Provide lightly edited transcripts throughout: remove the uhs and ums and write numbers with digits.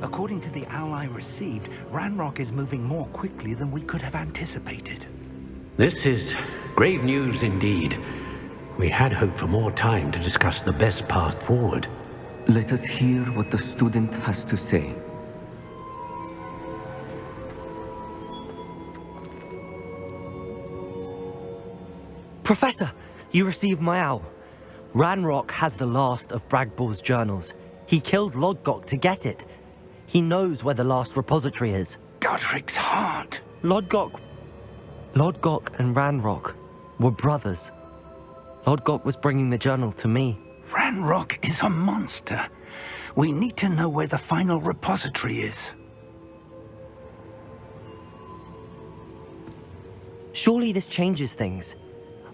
According to the owl I received, Ranrock is moving more quickly than we could have anticipated. This is grave news indeed. We had hoped for more time to discuss the best path forward. Let us hear what the student has to say. Professor, you received my owl. Ranrock has the last of Bragbor's journals. He killed Lodgok to get it. He knows where the last repository is. Godric's heart. Lodgok and Ranrock were brothers. Lodgok was bringing the journal to me. Ranrock is a monster. We need to know where the final repository is. Surely this changes things.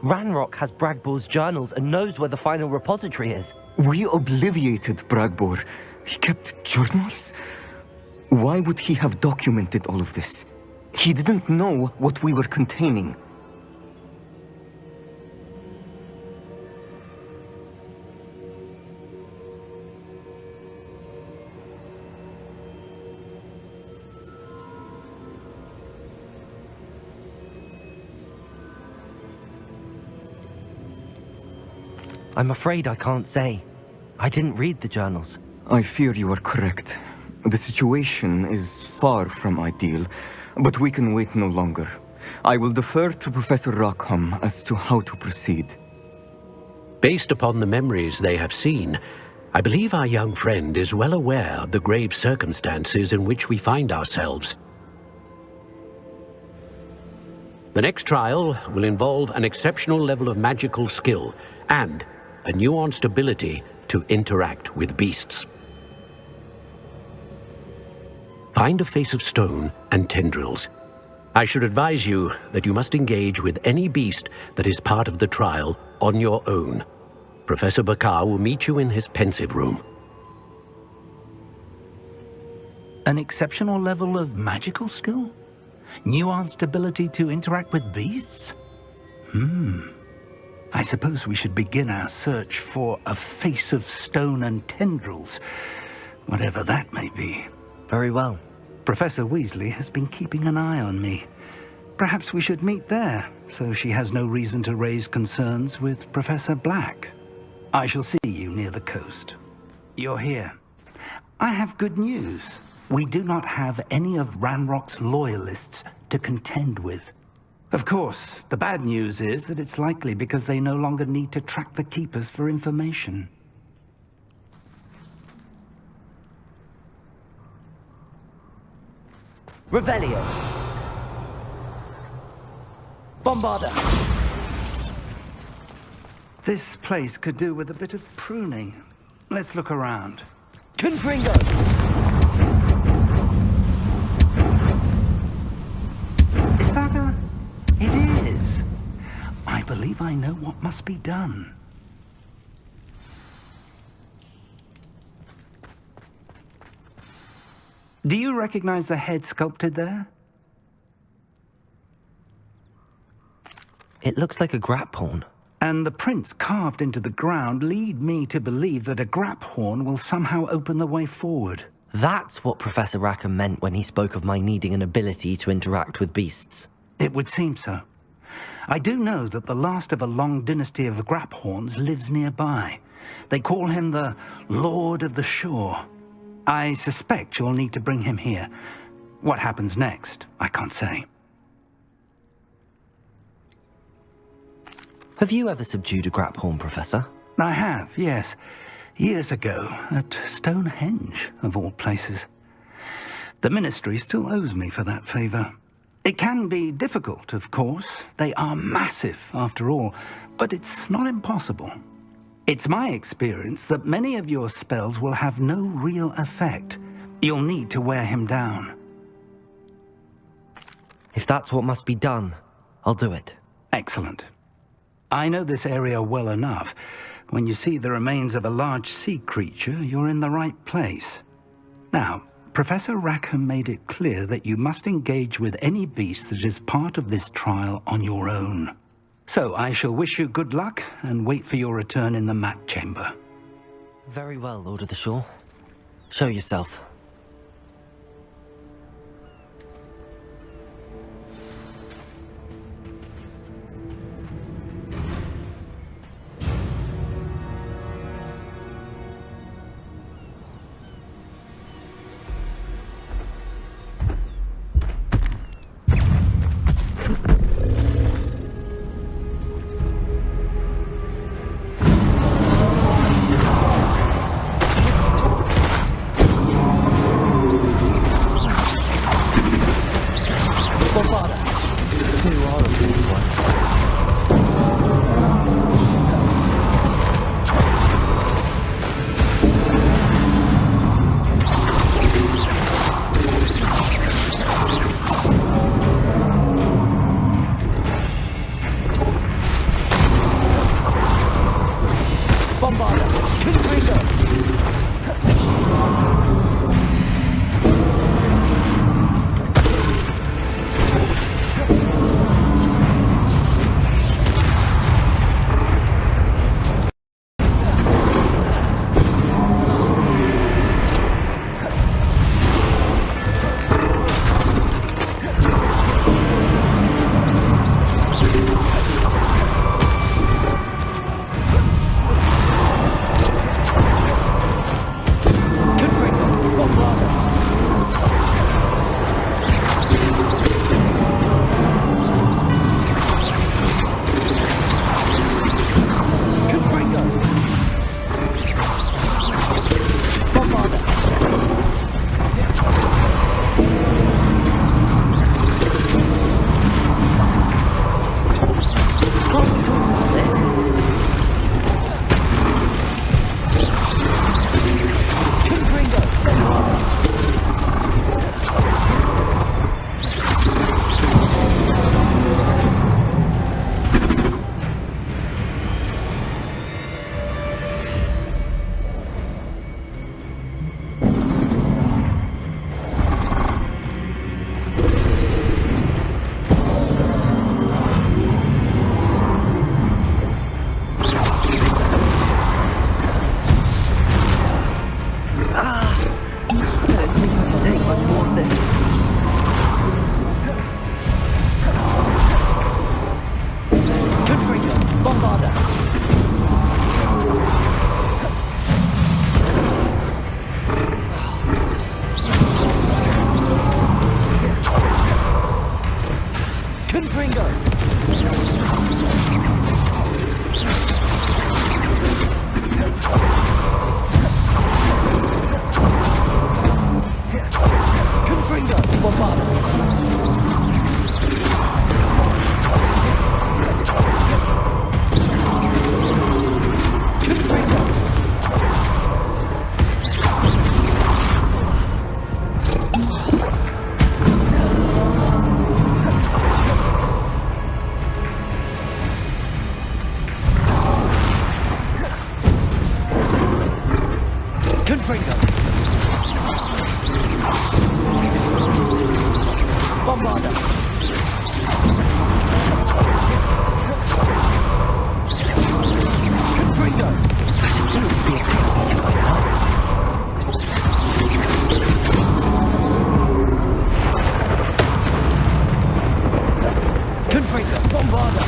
Ranrock has Bragbor's journals and knows where the final repository is. We obliviated Bragbor. He kept journals? Why would he have documented all of this? He didn't know what we were containing. I'm afraid I can't say. I didn't read the journals. I fear you are correct. The situation is far from ideal, but we can wait no longer. I will defer to Professor Rackham as to how to proceed. Based upon the memories they have seen, I believe our young friend is well aware of the grave circumstances in which we find ourselves. The next trial will involve an exceptional level of magical skill and a nuanced ability to interact with beasts. Find a face of stone and tendrils. I should advise you that you must engage with any beast that is part of the trial on your own. Professor Bakar will meet you in his pensive room. An exceptional level of magical skill? Nuanced ability to interact with beasts? I suppose we should begin our search for a face of stone and tendrils, whatever that may be. Very well. Professor Weasley has been keeping an eye on me. Perhaps we should meet there, so she has no reason to raise concerns with Professor Black. I shall see you near the coast. You're here. I have good news. We do not have any of Ranrock's loyalists to contend with. Of course, the bad news is that it's likely because they no longer need to track the Keepers for information. Revelio. Bombarda. This place could do with a bit of pruning. Let's look around. Confringo. Is that a... It is. I believe I know what must be done. Do you recognize the head sculpted there? It looks like a graphorn. And the prints carved into the ground lead me to believe that a graphorn will somehow open the way forward. That's what Professor Rackham meant when he spoke of my needing an ability to interact with beasts. It would seem so. I do know that the last of a long dynasty of graphorns lives nearby. They call him the Lord of the Shore. I suspect you'll need to bring him here. What happens next, I can't say. Have you ever subdued a graphorn, Professor? I have, yes. Years ago, at Stonehenge, of all places. The Ministry still owes me for that favor. It can be difficult, of course. They are massive, after all, but it's not impossible. It's my experience that many of your spells will have no real effect. You'll need to wear him down. If that's what must be done, I'll do it. Excellent. I know this area well enough. When you see the remains of a large sea creature, you're in the right place. Now, Professor Rackham made it clear that you must engage with any beast that is part of this trial on your own. So I shall wish you good luck and wait for your return in the mat chamber. Very well, Lord of the Shore. Show yourself. I don't think I can take much more of this. Confringo, Bombarda. Confringo. Confringo, Bombarda. Confringo. Bombarda. Confringo. I should do it be a picnic by now. Confringo. Bombarda.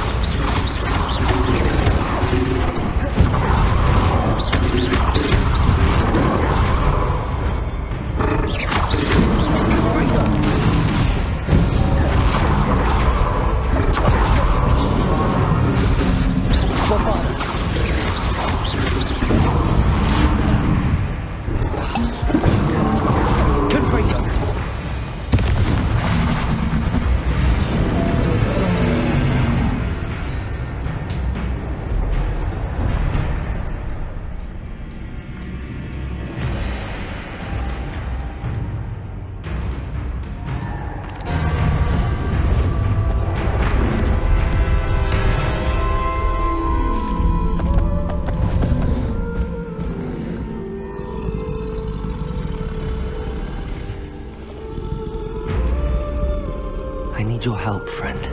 I need your help, friend.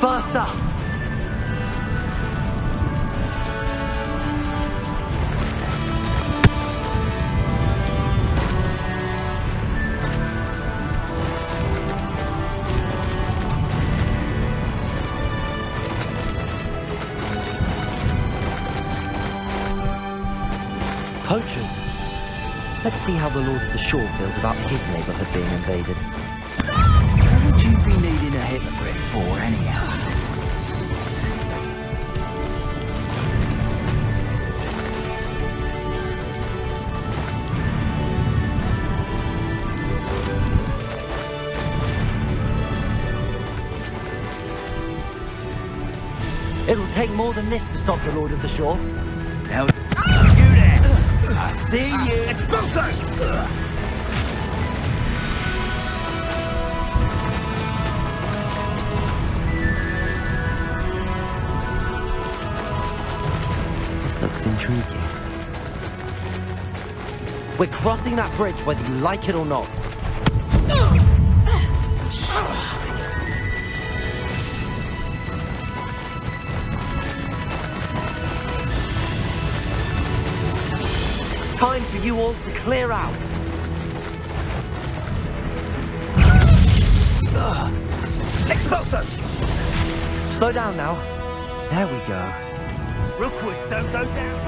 Faster! Poachers. Let's see how the Lord of the Shore feels about his neighborhood being invaded. What would you be needing a hypocrite for, anyhow? It'll take more than this to stop the Lord of the Shore. Now, you there! I see you! Expulso! This looks intriguing. We're crossing that bridge whether you like it or not. Some shit. Time for you all to clear out. Expulso! Slow down now. There we go. Real quick, don't go down.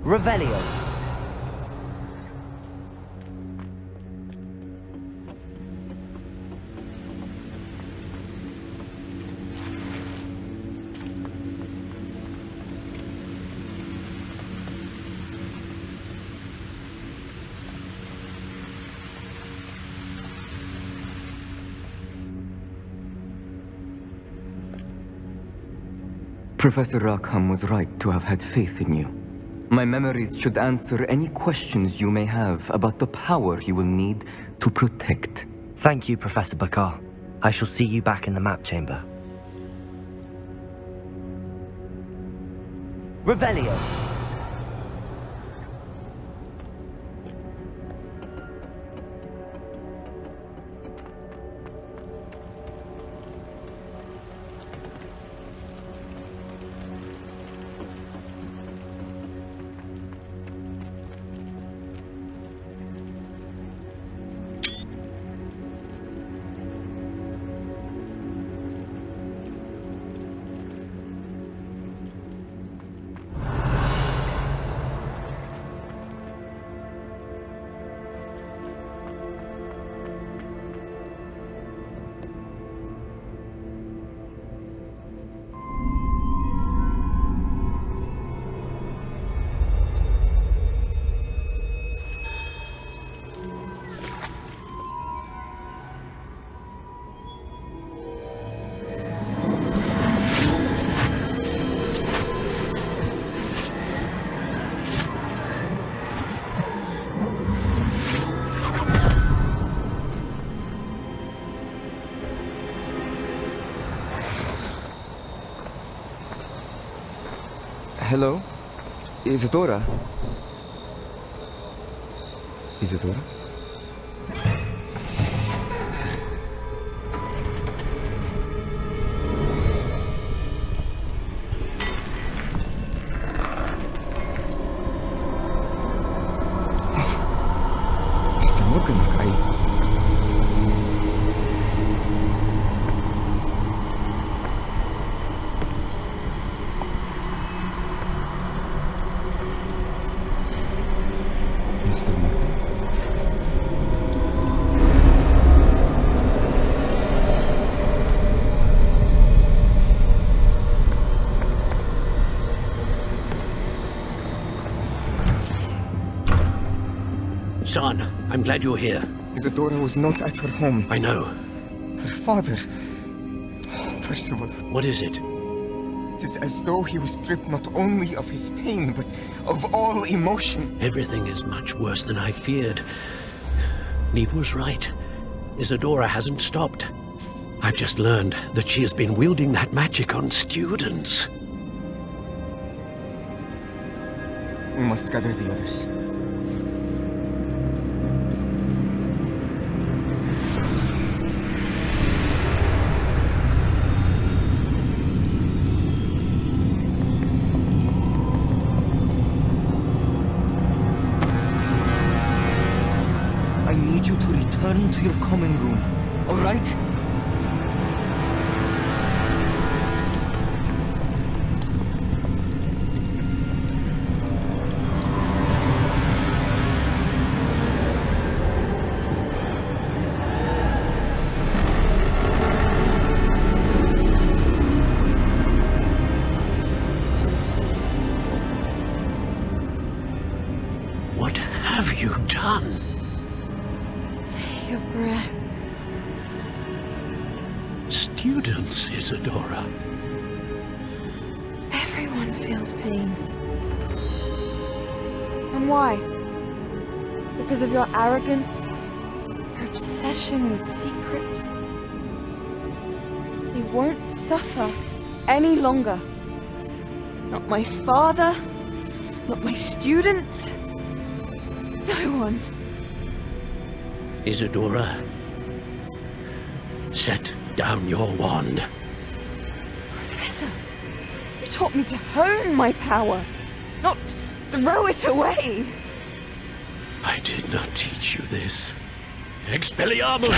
Revelio. Professor Rackham was right to have had faith in you. My memories should answer any questions you may have about the power you will need to protect. Thank you, Professor Bakar. I shall see you back in the map chamber. Revelio. Hello? Isadora? Isadora? Mr. Morgan, Mr. Morgan? Son, I'm glad you're here. Isadora was not at her home. I know. Her father... Percival. What is it? It is as though he was stripped not only of his pain, but of all emotion. Everything is much worse than I feared. Neve was right. Isadora hasn't stopped. I've just learned that she has been wielding that magic on students. We must gather the others. I need you to return to your common room, all right? What have you done? Take a breath. Students, Isadora. Everyone feels pain. And why? Because of your arrogance? Your obsession with secrets? They won't suffer any longer. Not my father, not my students, no one. Isadora, set down your wand. Professor, you taught me to hone my power, not throw it away. I did not teach you this. Expelliarmus!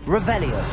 Revelio.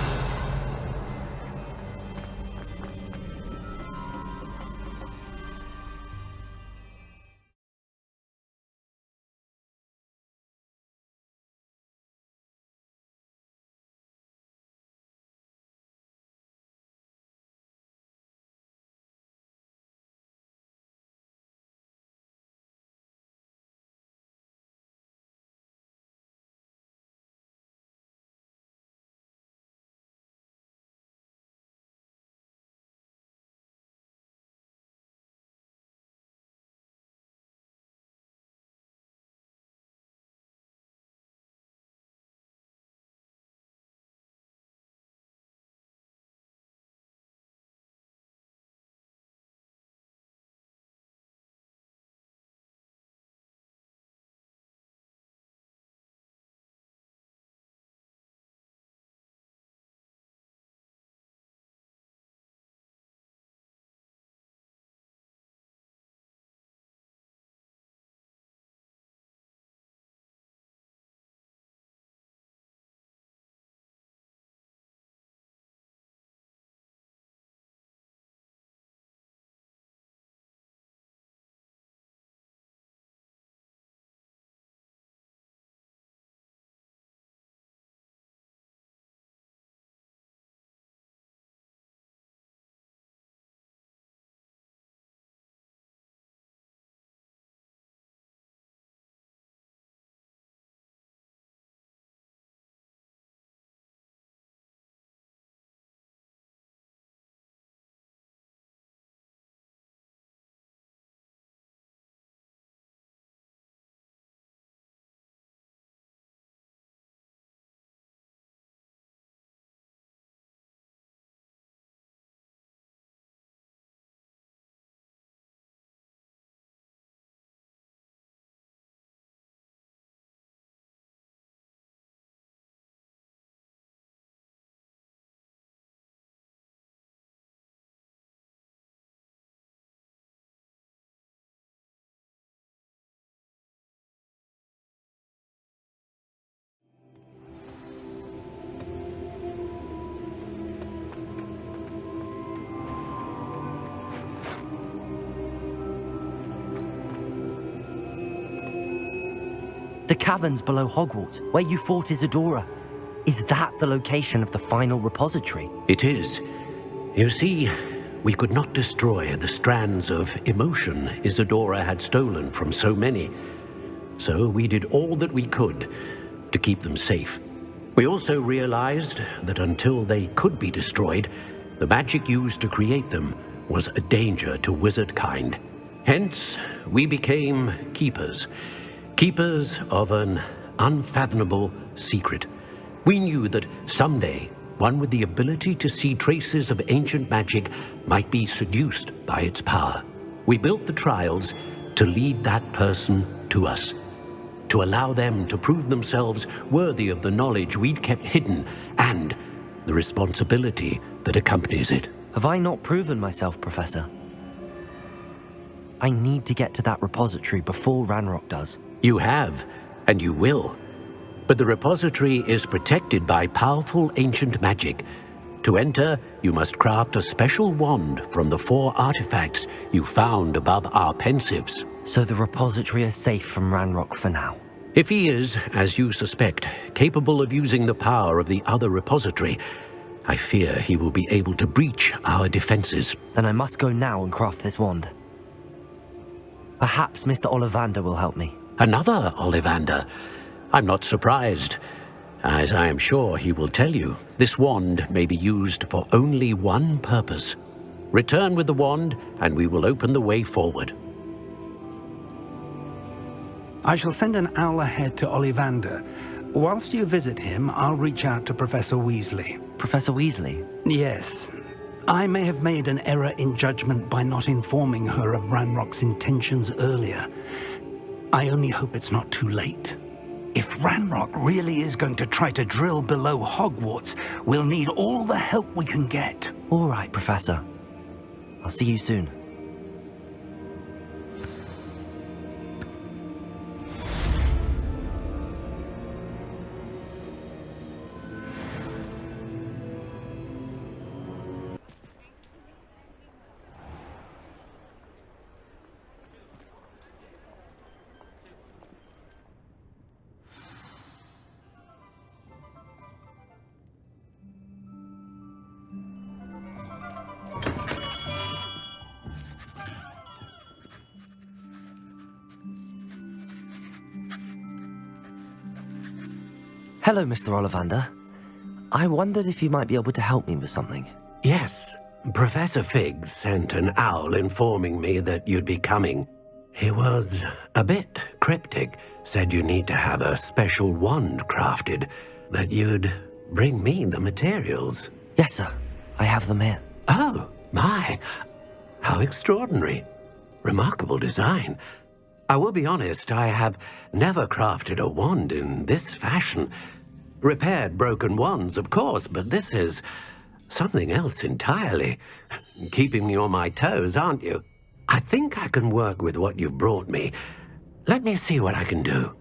The caverns below Hogwarts, where you fought Isadora. Is that the location of the final repository? It is. You see, we could not destroy the strands of emotion Isadora had stolen from so many. So we did all that we could to keep them safe. We also realized that until they could be destroyed, the magic used to create them was a danger to wizard kind. Hence, we became keepers. Keepers of an unfathomable secret. We knew that someday, one with the ability to see traces of ancient magic might be seduced by its power. We built the trials to lead that person to us, to allow them to prove themselves worthy of the knowledge we'd kept hidden and the responsibility that accompanies it. Have I not proven myself, Professor? I need to get to that repository before Ranrock does. You have, and you will. But the repository is protected by powerful ancient magic. To enter, you must craft a special wand from the 4 artifacts you found above our pensives. So the repository is safe from Ranrock for now. If he is, as you suspect, capable of using the power of the other repository, I fear he will be able to breach our defenses. Then I must go now and craft this wand. Perhaps Mr. Ollivander will help me. Another Ollivander? I'm not surprised. As I am sure he will tell you, this wand may be used for only one purpose. Return with the wand, and we will open the way forward. I shall send an owl ahead to Ollivander. Whilst you visit him, I'll reach out to Professor Weasley. Professor Weasley? Yes. I may have made an error in judgment by not informing her of Ranrock's intentions earlier. I only hope it's not too late. If Ranrock really is going to try to drill below Hogwarts, we'll need all the help we can get. All right, Professor. I'll see you soon. Hello, Mr. Ollivander. I wondered if you might be able to help me with something. Yes, Professor Fig sent an owl informing me that you'd be coming. He was a bit cryptic, said you need to have a special wand crafted, that you'd bring me the materials. Yes, sir. I have them here. Oh, my. How extraordinary. Remarkable design. I will be honest, I have never crafted a wand in this fashion. Repaired broken wands, of course, but this is something else entirely. Keeping me on my toes, aren't you? I think I can work with what you've brought me. Let me see what I can do.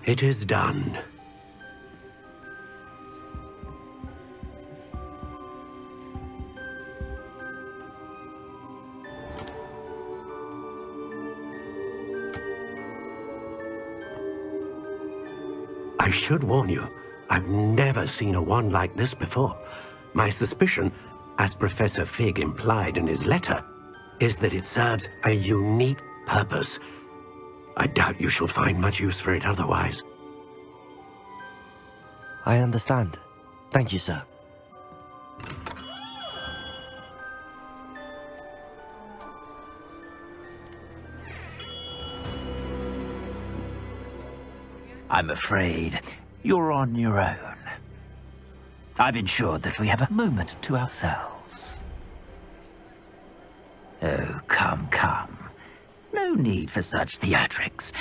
It is done. I should warn you, I've never seen a wand like this before. My suspicion, as Professor Fig implied in his letter, is that it serves a unique purpose. I doubt you shall find much use for it otherwise. I understand. Thank you, sir. I'm afraid you're on your own. I've ensured that we have a moment to ourselves. Oh, come, come. No need for such theatrics.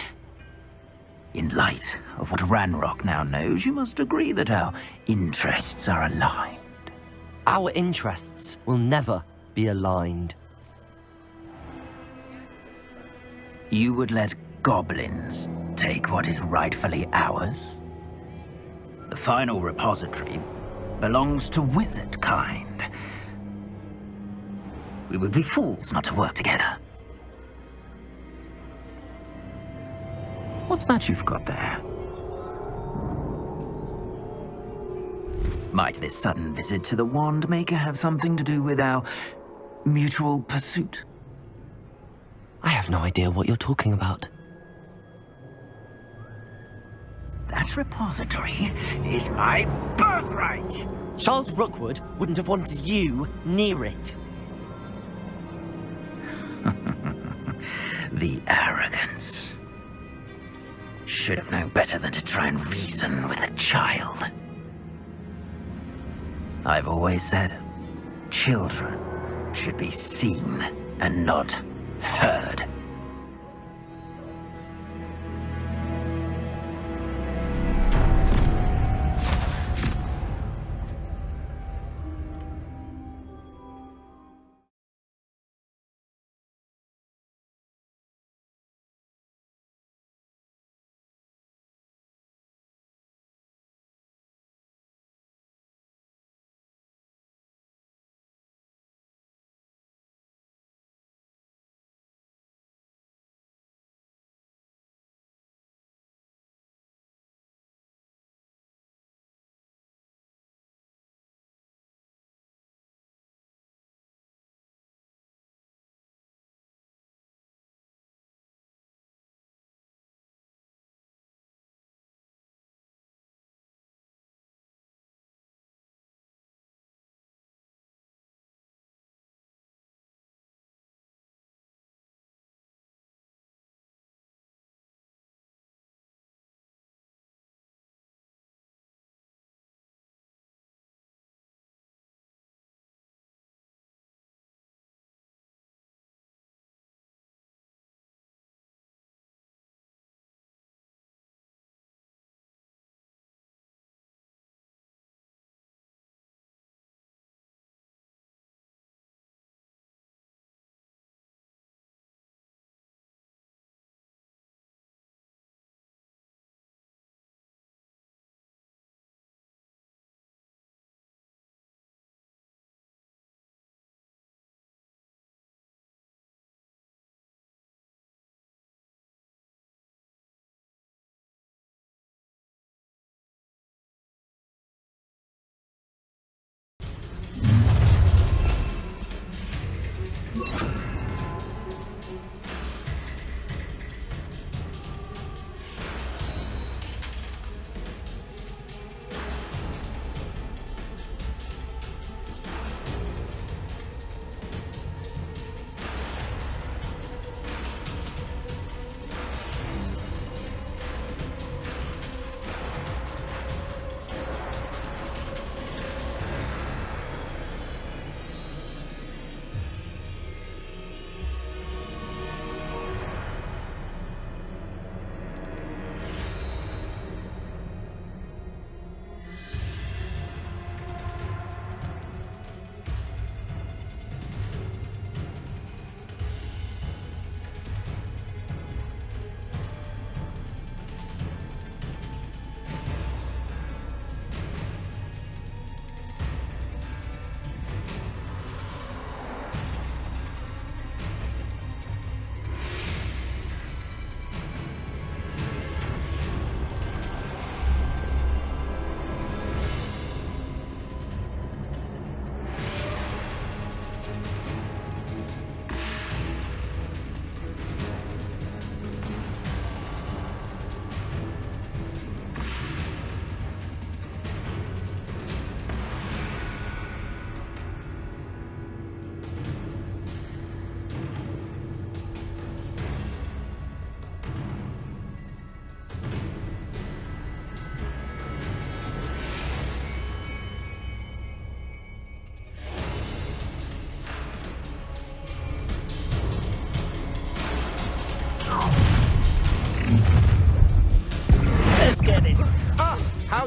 In light of what Ranrock now knows, you must agree that our interests are aligned. Our interests will never be aligned. You would let goblins take what is rightfully ours? The final repository belongs to wizard kind. We would be fools not to work together. What's that you've got there? Might this sudden visit to the Wand Maker have something to do with our mutual pursuit? I have no idea what you're talking about. That repository is my birthright! Charles Rookwood wouldn't have wanted you near it. The arrogance. Should have known better than to try and reason with a child. I've always said, children should be seen and not heard.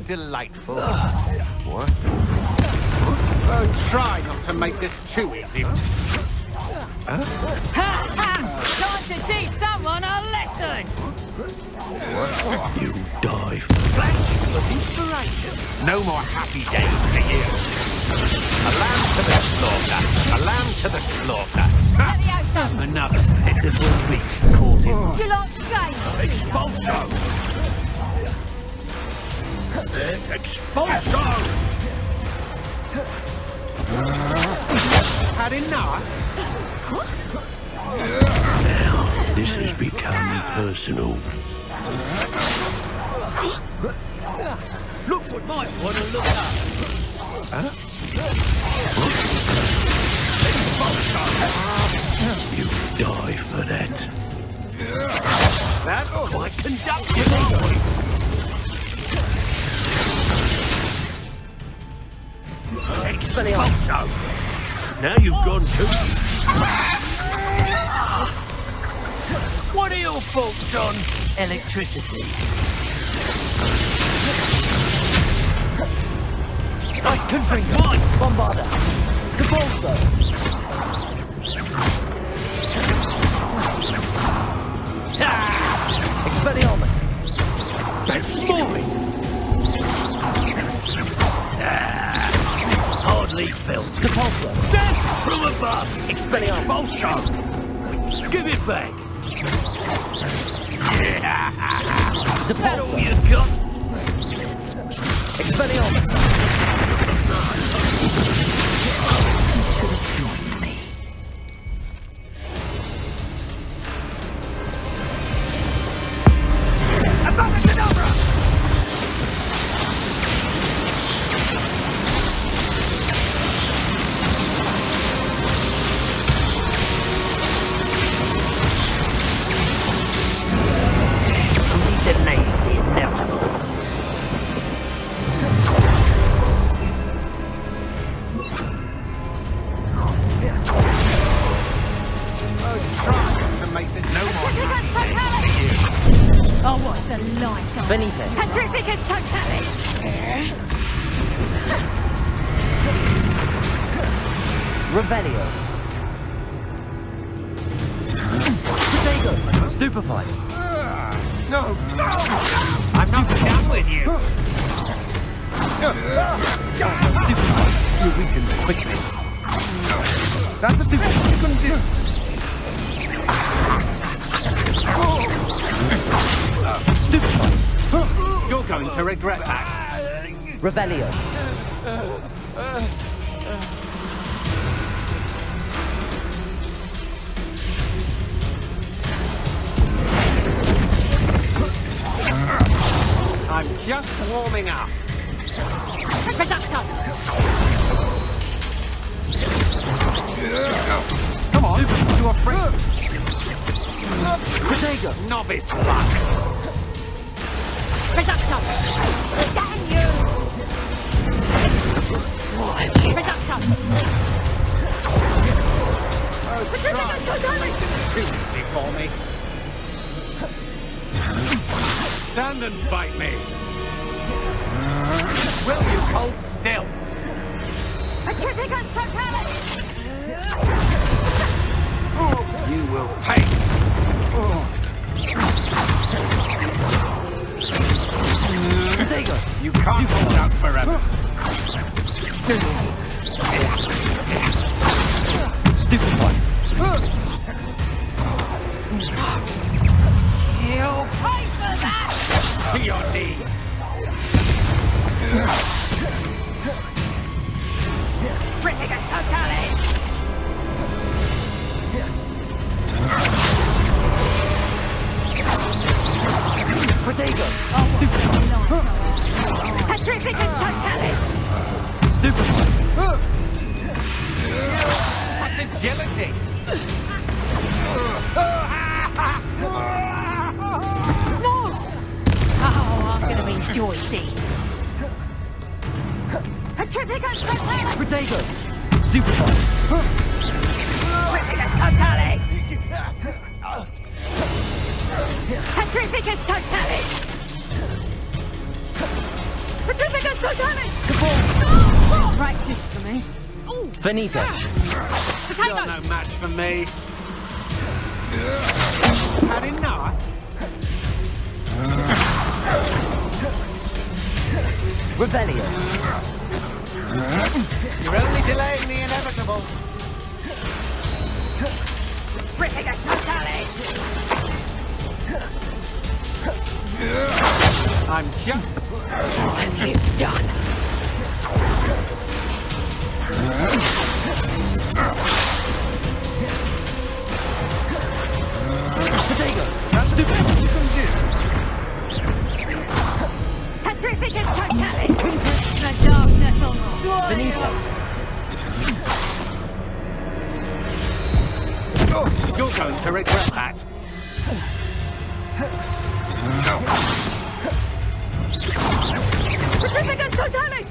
delightful. What? Oh, try not to make this too easy. Time to teach someone a lesson! You die. Flash of inspiration. No more happy days for you. A lamb to the slaughter. A lamb to the slaughter. Another pitiful beast caught in You like game? expulsion. Expulsion. Had enough? Now, this has become personal. Look what might want to look up. You die for that. That's quite conductive. Expulsion. Now you've gone too. What are your thoughts on Electricity. Confringo? Bombarda. Capolso. Expelliarmus. That's mine. Hardly felt. Capolso. Death from above. Expelliarmus. Expulsion. Give it back. That all you got? Expelliarmus. Oh, what's the life of Venite. Petrificus totalis! Revelio. Protego. Stupefied. No. I'm not done with you. Stupefied. You weaken quickly. That's the stupid you couldn't do. Stupefied. You're going to regret that. Revelio. I'm just warming up. Reducto! Come on, you are free. Protego. Novice luck. Reducto! Damn you! Reducto! Too easy for me. Stand and fight me. Will you hold still? Petrificus totalis! You will pay. Protego. You can't hold out forever. Stupefied. You'll pay for that! To your knees. Petrificus totalis! Protego. Stupefied! Petrificus totalis! Stupefied. Such agility. No! Oh, I'm gonna enjoy this. Petrificus totalis! Protego. Stupefied. Petrificus totalis! Petrificus totalis! Petrificus totalis! Practice for me. Finito. Potato! You're no match for me. Had enough? Rebellion. You're only delaying the inevitable. Petrificus totalis! I'm just... What have you done? Potato. Stupid. You can do. Petrificus totalis! The darkness on Finito. You're going to regret that. Petrificus totalis!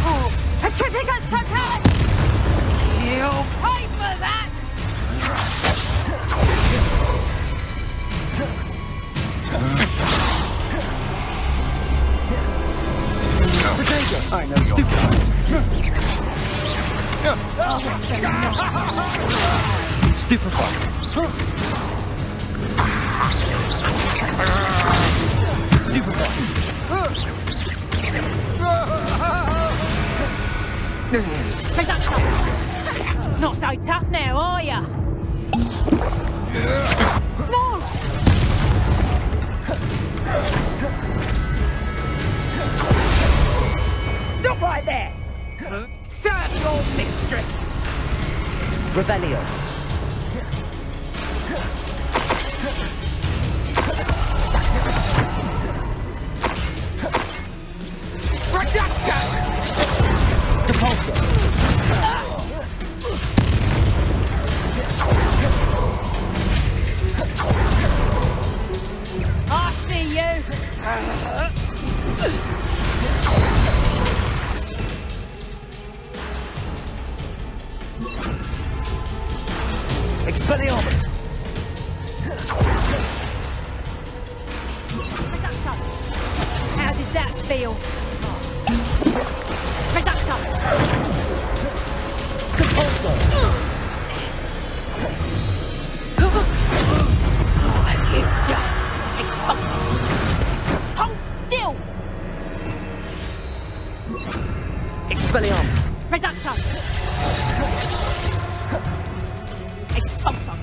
Oh, Petrificus totalis! You'll pay for that! Potato. I know you're... Stupefy. Stupefy. Not so tough now, are ya? No! Stop right there! Serve your mistress! Rebellion. Production! Depulso. I see you! Expelliarmus. How does that feel? Production! Depulso. What have you done? Expulsion! Hold still! Expelliarmus. Production! Expulsion!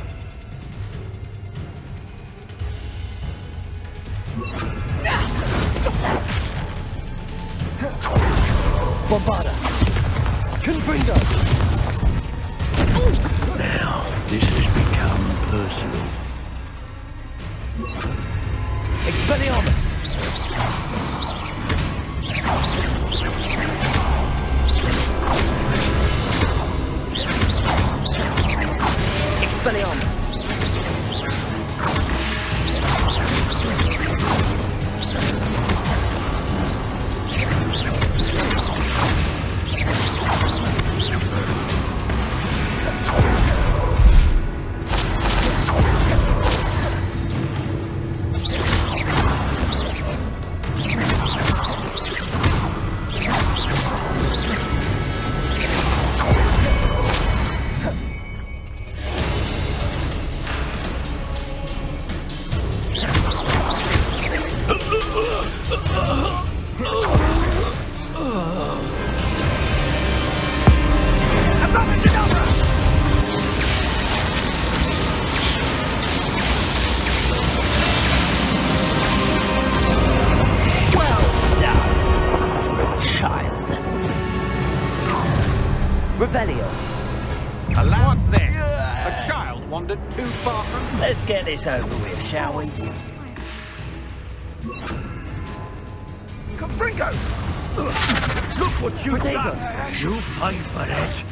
Bombarda. Confringo. Now, this has become personal. Expelliarmus. Expelliarmus. Revelio. What's this? A child wandered too far from... Let's get this over with, shall we? Confringo! Look what you've Potato. done! You pay for that!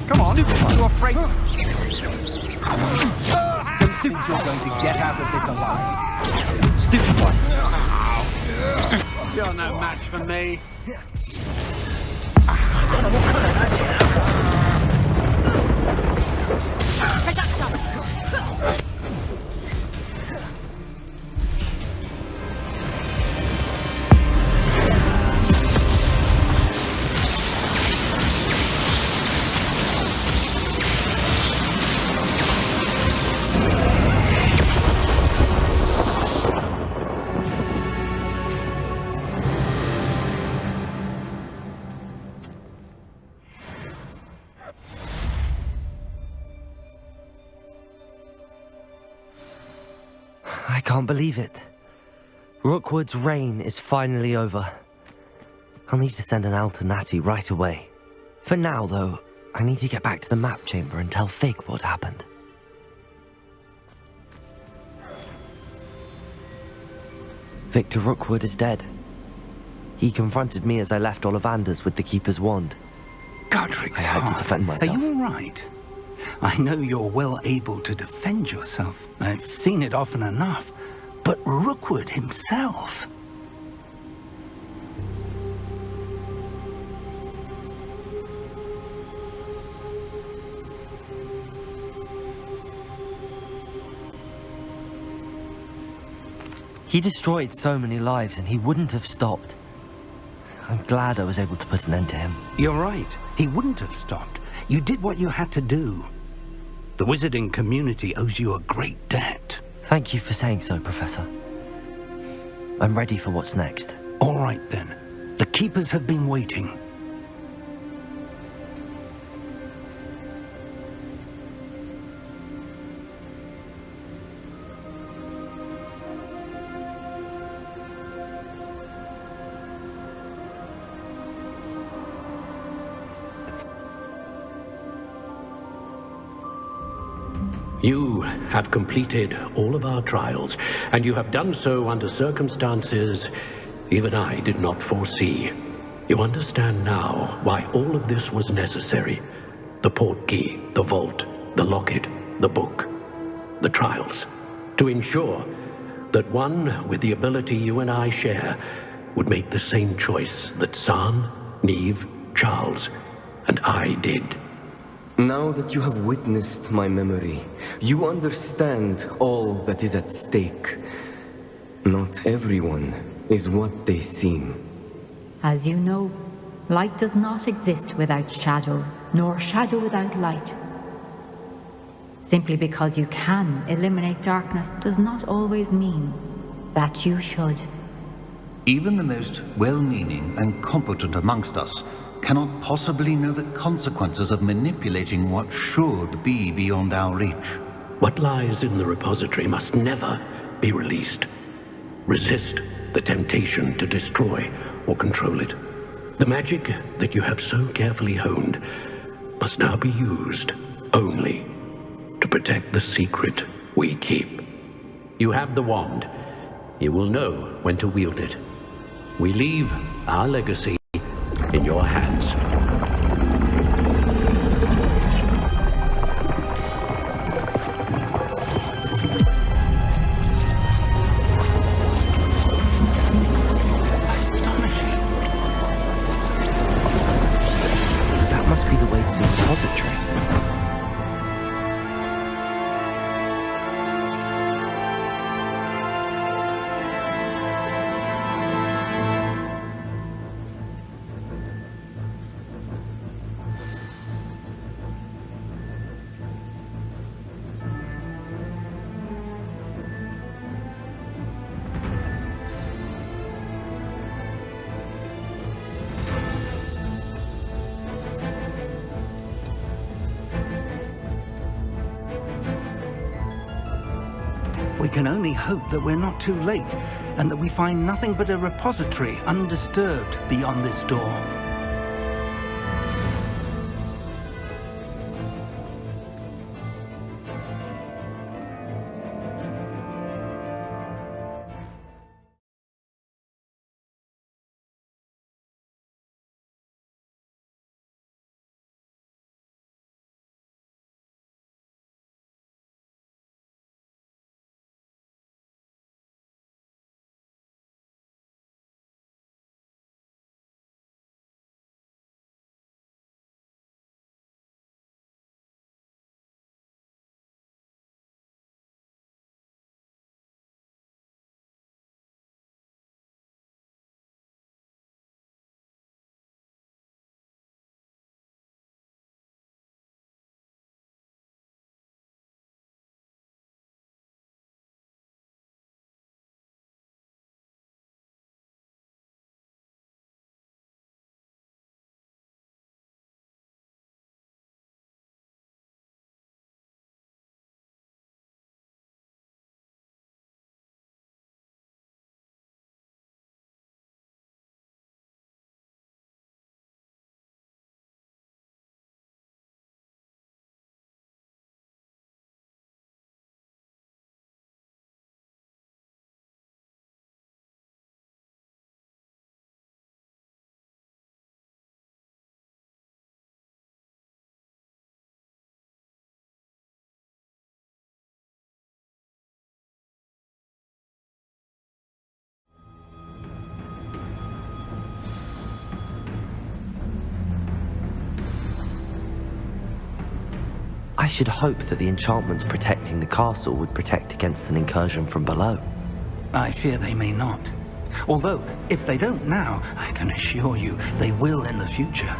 Come on, you afraid? Don't think you're going to get out of this alive. Stupefy. You're no match for me. I can't believe it. Rookwood's reign is finally over. I'll need to send an owl to Natty right away. For now, though, I need to get back to the map chamber and tell Fig what happened. Victor Rookwood is dead. He confronted me as I left Ollivanders with the Keeper's wand. Godric's I had to heart. defend myself. Are you all right? I know you're well able to defend yourself. I've seen it often enough. But Rookwood himself... He destroyed so many lives and he wouldn't have stopped. I'm glad I was able to put an end to him. You're right. He wouldn't have stopped. You did what you had to do. The wizarding community owes you a great debt. Thank you for saying so, Professor. I'm ready for what's next. All right, then. The Keepers have been waiting. You have completed all of our trials, and you have done so under circumstances even I did not foresee. You understand now why all of this was necessary. The portkey, the vault, the locket, the book, the trials. To ensure that one with the ability you and I share would make the same choice that San, Neve, Charles, and I did. Now that you have witnessed my memory, you understand all that is at stake. Not everyone is what they seem. As you know, light does not exist without shadow, nor shadow without light. Simply because you can eliminate darkness does not always mean that you should. Even the most well-meaning and competent amongst us cannot possibly know the consequences of manipulating what should be beyond our reach. What lies in the repository must never be released. Resist the temptation to destroy or control it. The magic that you have so carefully honed must now be used only to protect the secret we keep. You have the wand. You will know when to wield it. We leave our legacy in your hands. Astonishing. That must be the way to the repository. We can only hope that we're not too late, and that we find nothing but a repository undisturbed beyond this door. I should hope that the enchantments protecting the castle would protect against an incursion from below. I fear they may not. Although, if they don't now, I can assure you they will in the future.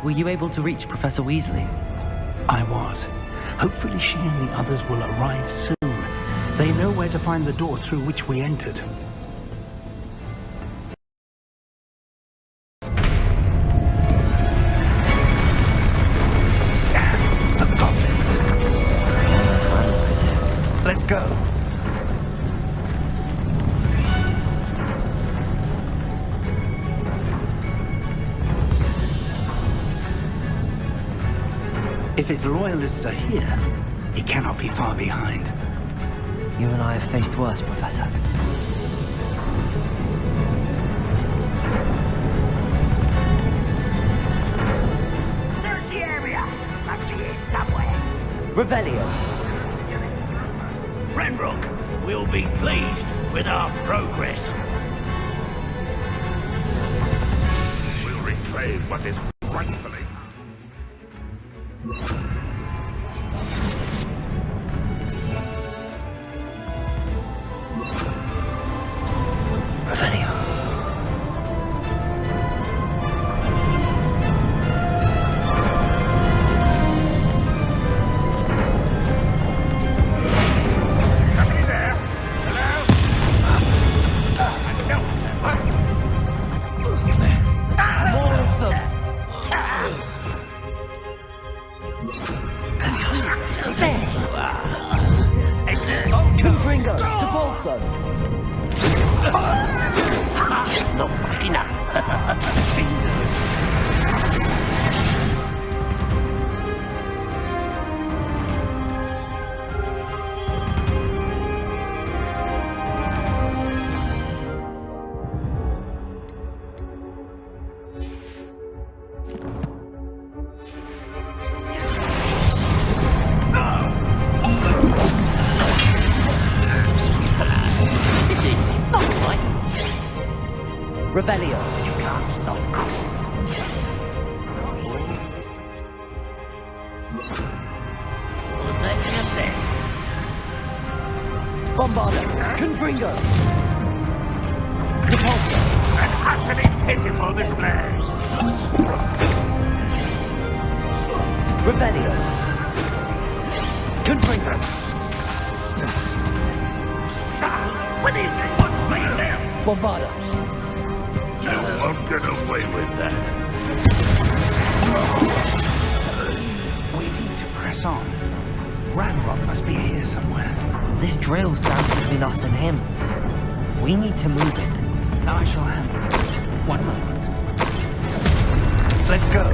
Were you able to reach Professor Weasley? I was. Hopefully she and the others will arrive soon. They know where to find the door through which we entered. The goblins. Let's go. If his loyalists are here, he cannot be far behind. You and I have faced worse, Professor. Search the area! Must be here somewhere. Revelio. Ranrock will be pleased with our progress. We'll reclaim what is rightfully. Revelio. Somebody there? Hello? More of them. There you are. Confringo, Depulso. Not quick enough. Revelio. You can't stop us. Who's making us this? Bombarda. Confringo. Depulso. An utterly pitiful display. Revelio. Confringo. What is it? What's made them? Bombarda. You won't get away with that. We need to press on. Ranrock must be here somewhere. This drill stands between us and him. We need to move it. I shall handle it. One moment. Let's go.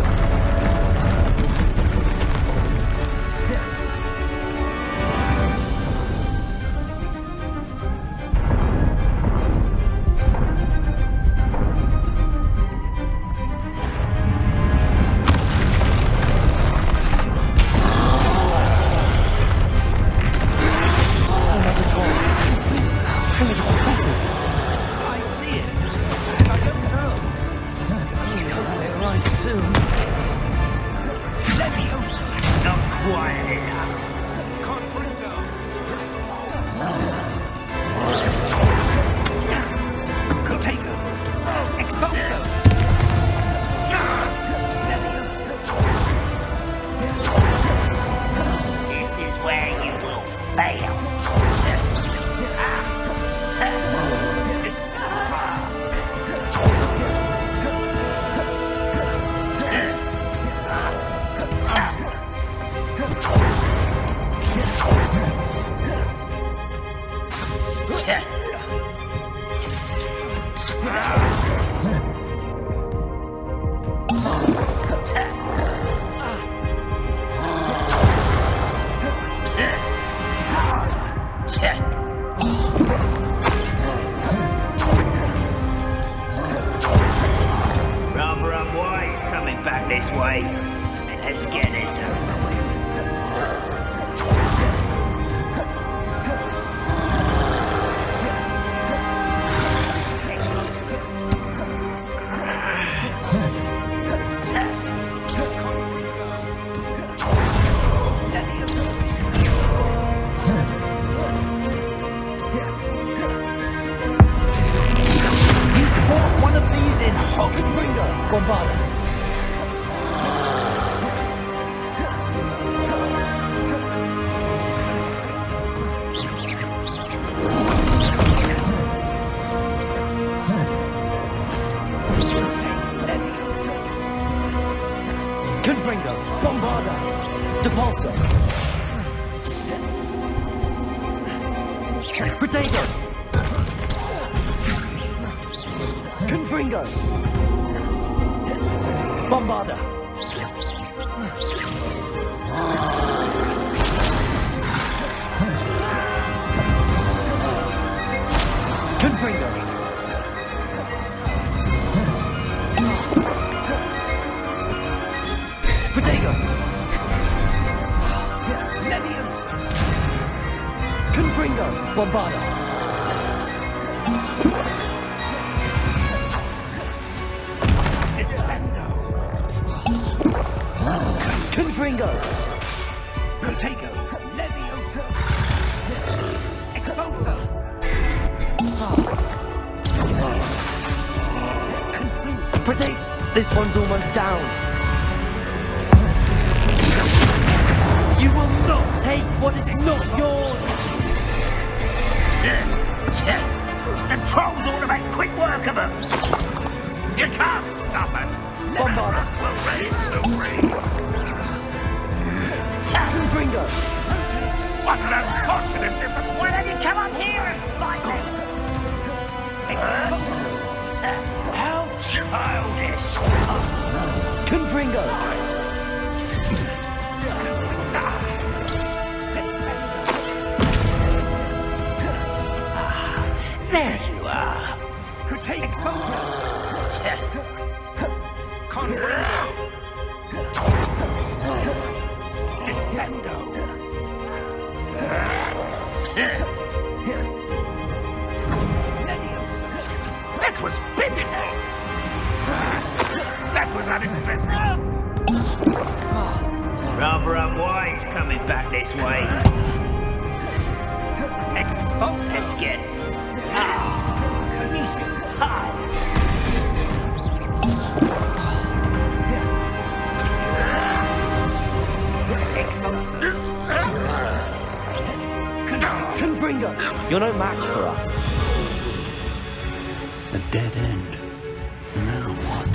Rather unwise coming back this way. Let's get this over with. Let me Depulsor. Potato. Confringo. Bombarda. Confringo. Potato. Leviosa. Confringo. Bombarda. Confringo! Protego! Leviosa! Expulso! Confringo! Protego! This one's almost down. You will not take what is not yours! The trolls ought to make quick work of them! You can't stop us! Bombarda! We'll raise the ring! Confringo! What an unfortunate disappointment! Why don't you come up here and fight me? How childish! Confringo! There you are! Protect Expulsor! Confringo! Descendo! That was pitiful! That was unimpressive! Rather unwise coming back this way. Expulsor. Can you see the time? Confringo! You're no match for us. A dead end. Now what?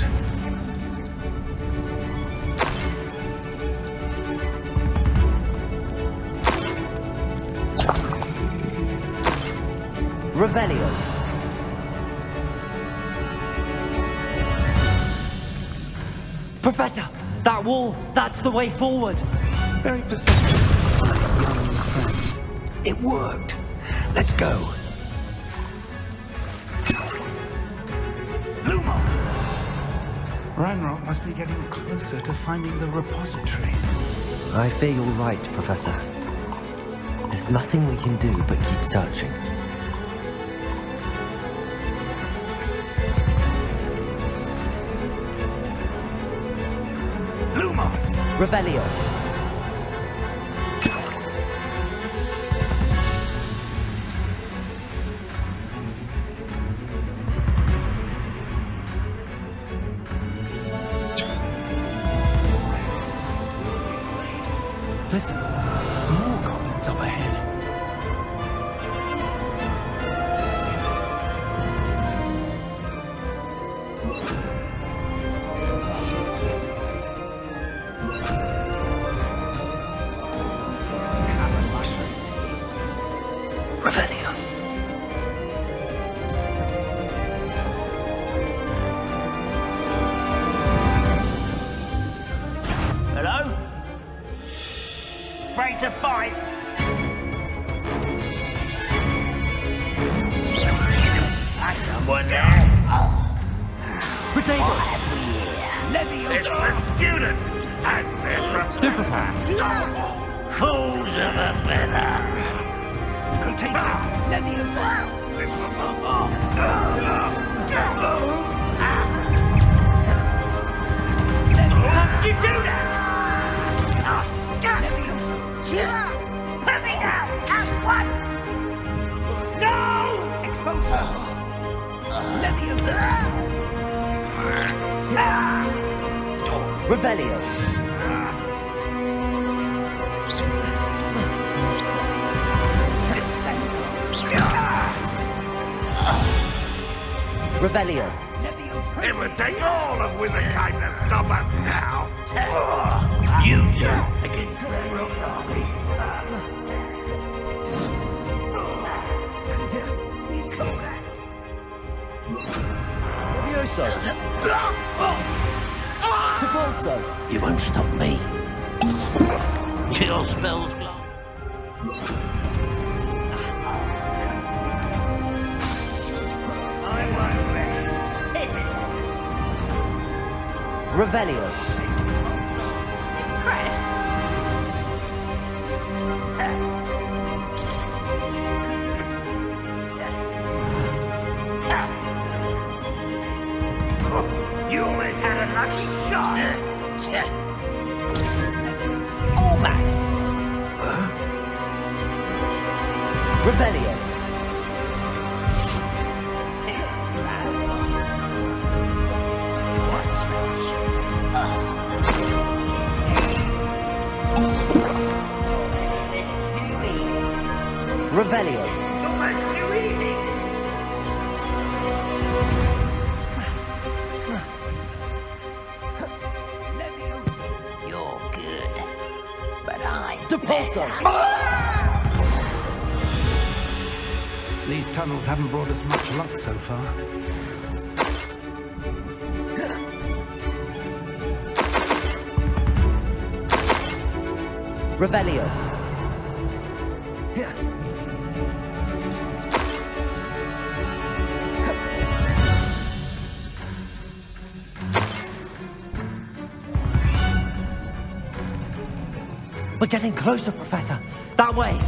Revelio. Professor! That wall! That's the way forward! Very perceptive, my young friend. It worked. Let's go. Ranrock must be getting closer to finding the repository. I fear you're right, Professor. There's nothing we can do but keep searching. Revelio. Listen, more goblins up ahead. To fight. I someone there. Potato. It's the student and their Stupefy. Fools of a feather. Potato. This How did you do that? Put me down at once! No! Expulsor! Revelio. Revelio. It would take all of Wizardkind to stop us now. You two against Ranrock's army. Levioso! Depulso! You won't stop me. Your spells block. Revelio! Impressed? You almost had a lucky shot. Almost. Revelio! Too slow. What smash? This is too easy. Revelio! It's almost too easy. You're good, but I'm Depulso! These tunnels haven't brought us much luck so far. Revelio! We're getting closer, Professor. That way.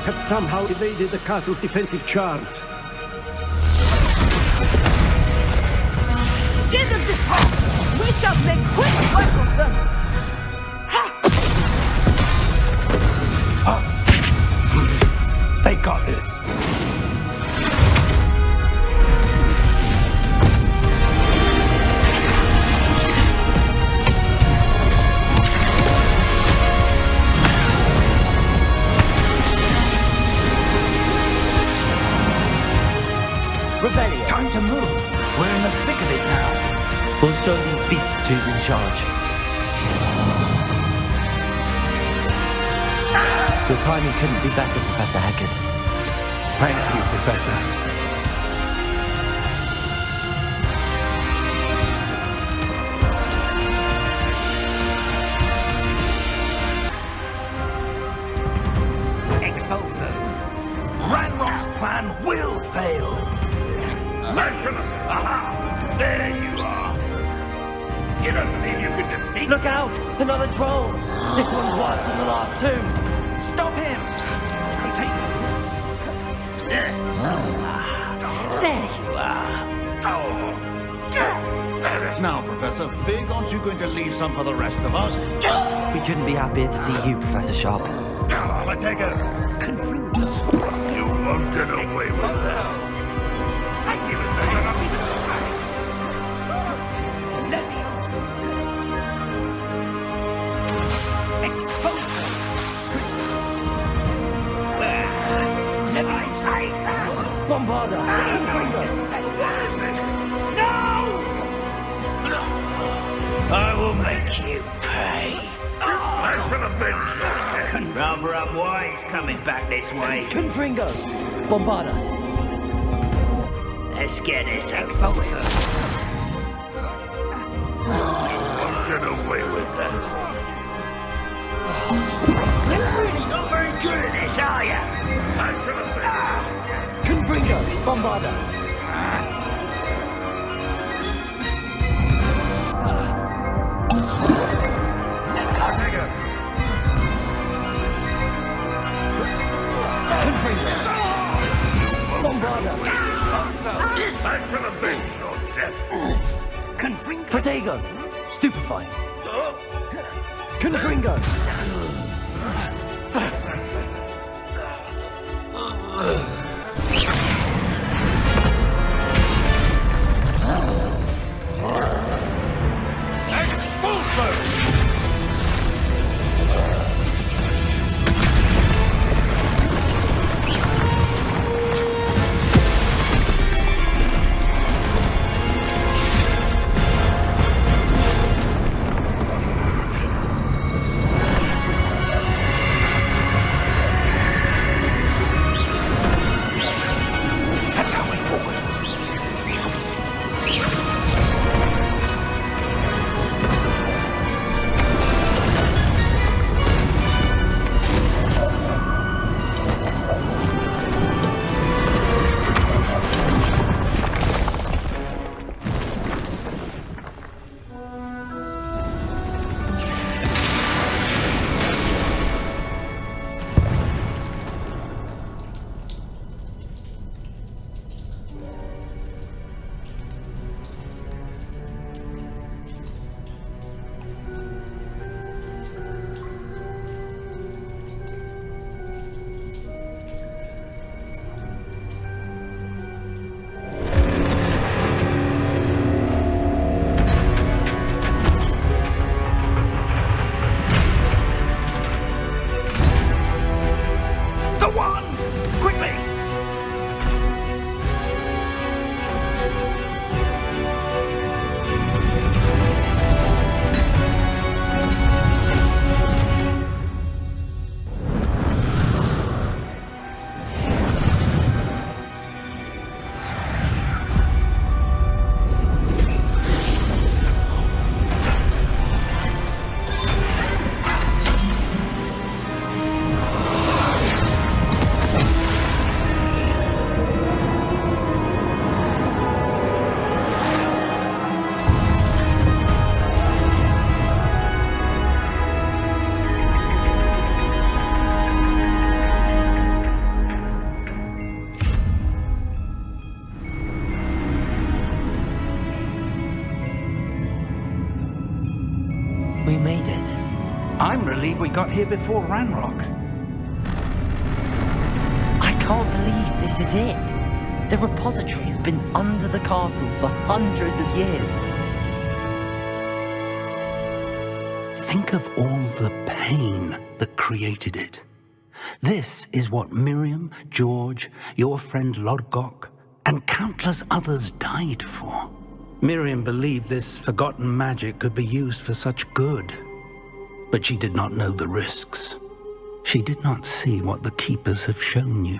Have somehow evaded the castle's defensive charms. Give them this hole! We shall make quick work of them! They got this. Revelio! Time to move. We're in the thick of it now. We'll show these beasts who's in charge. Your timing couldn't be better, Professor Hecat. Thank you, Professor. Expulso. Ranrock's plan will fail. Aha! There you are. You don't believe you could defeat? Look out! Another troll! This one's worse than the last two! Stop him! Take him. There you are. Now, Professor Fig, aren't you going to leave some for the rest of us? We couldn't be happier to see you, Professor Sharp. Patega! You won't get away with that. I feel as though you're not even trying. Leviosa. Expulso. Leviosa. Bombarda! Confringo! No! I will make you pay. I shall avenge your death. Rather unwise coming back this way. Confringo! Bombarda! Let's get this Expulso. You won't get away with that. You're really not very good at this, are you? I shall avenge. Confringo! Bombarda! avenge your death. Protego! Stupefy! Confringo! Expulso! We made it. I'm relieved we got here before Ranrock. I can't believe this is it. The repository has been under the castle for hundreds of years. Think of all the pain that created it. This is what Miriam, George, your friend Lodgok, and countless others died for. Miriam believed this forgotten magic could be used for such good, but she did not know the risks. She did not see what the Keepers have shown you,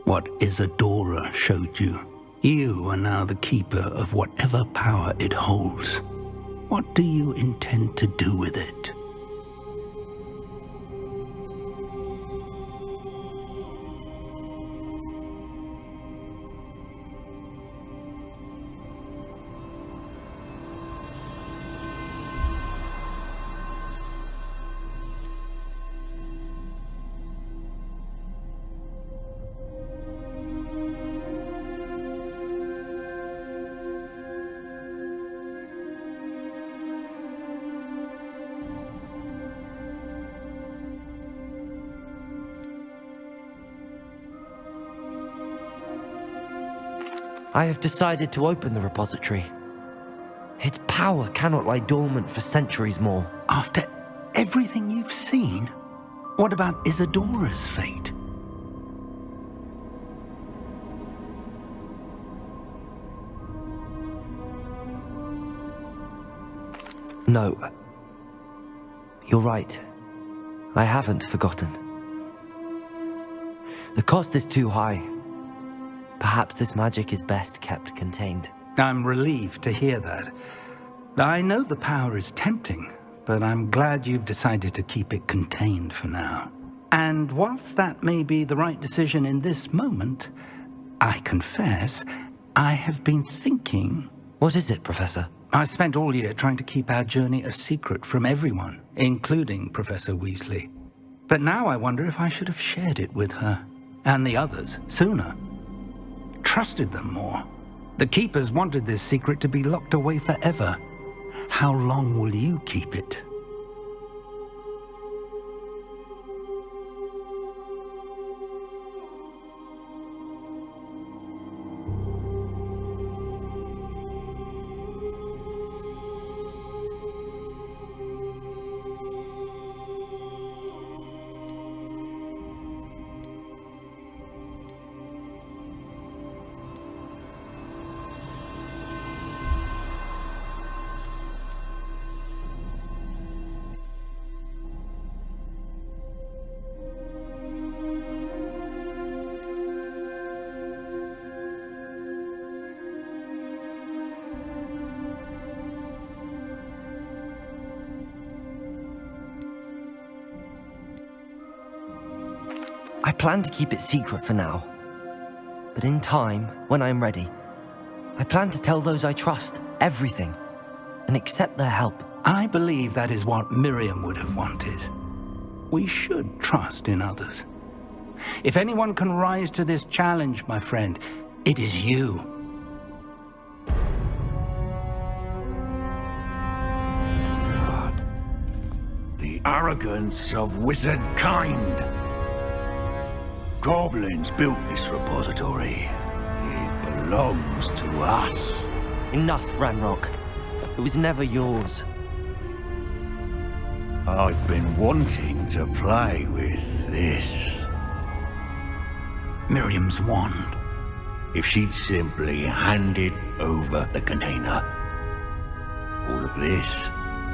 what Isadora showed you. You are now the Keeper of whatever power it holds. What do you intend to do with it? I have decided to open the repository. Its power cannot lie dormant for centuries more. After everything you've seen, what about Isadora's fate? No. You're right. I haven't forgotten. The cost is too high. Perhaps this magic is best kept contained. I'm relieved to hear that. I know the power is tempting, but I'm glad you've decided to keep it contained for now. And whilst that may be the right decision in this moment, I confess, I have been thinking... What is it, Professor? I spent all year trying to keep our journey a secret from everyone, including Professor Weasley. But now I wonder if I should have shared it with her, and the others, sooner. Trusted them more. The Keepers wanted this secret to be locked away forever. How long will you keep it? I plan to keep it secret for now. But in time, when I'm ready, I plan to tell those I trust everything and accept their help. I believe that is what Miriam would have wanted. We should trust in others. If anyone can rise to this challenge, my friend, it is you. God. The arrogance of wizard kind. Goblins built this repository. It belongs to us. Enough, Ranrock. It was never yours. I've been wanting to play with this. Miriam's wand. If she'd simply handed over the container, all of this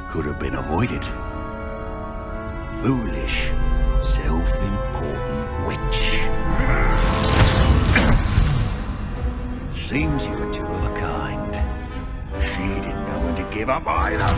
could have been avoided. Foolish, self-important witch. Seems you were two of a kind. She didn't know when to give up either.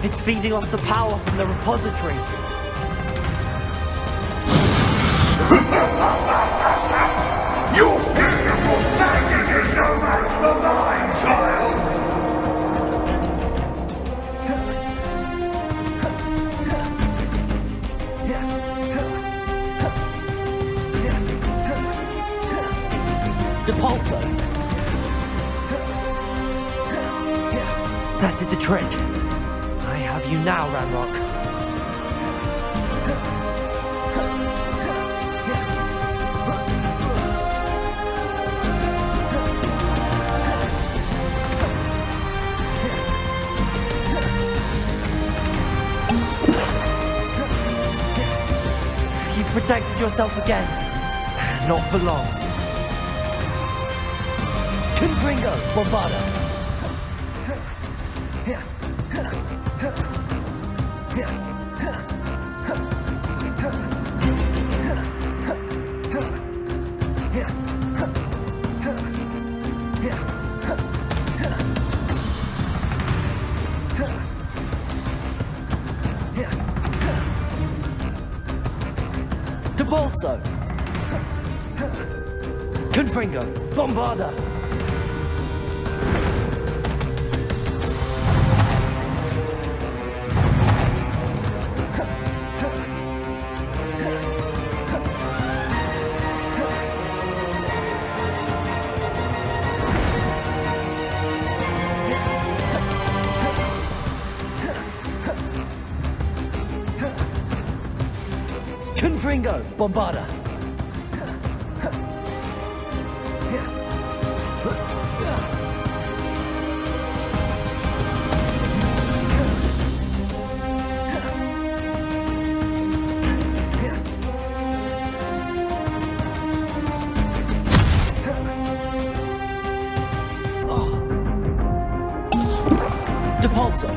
It's feeding off the power from the repository. Your beautiful magic is no match for mine, child! Depulso. That did the trick. I have you now, Ranrock. You've protected yourself again. Not for long. Confringo, Bombarda. Depulso. Confringo, Bombarda. Confringo, Bombarda. Depulso.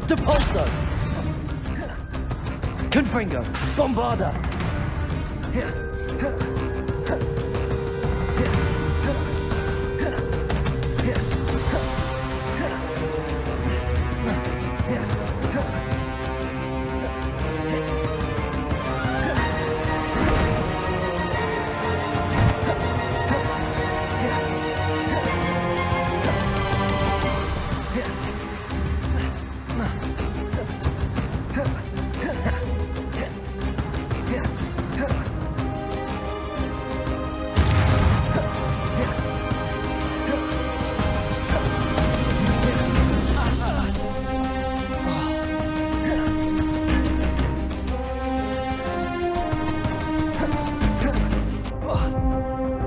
Depulso. Confringo, Bombarda.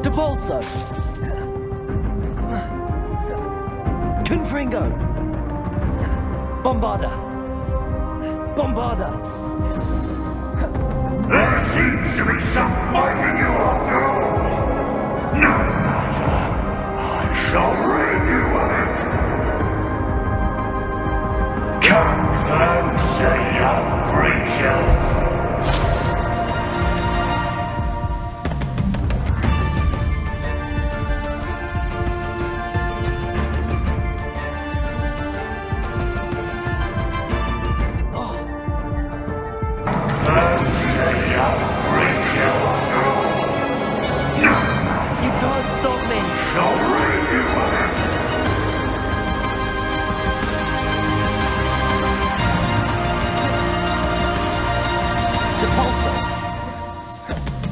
Depulso. Confringo. Bombarda. Bombarda. There seems to be some fight in you after all. No matter. I shall rid you of it. Come closer, young creature.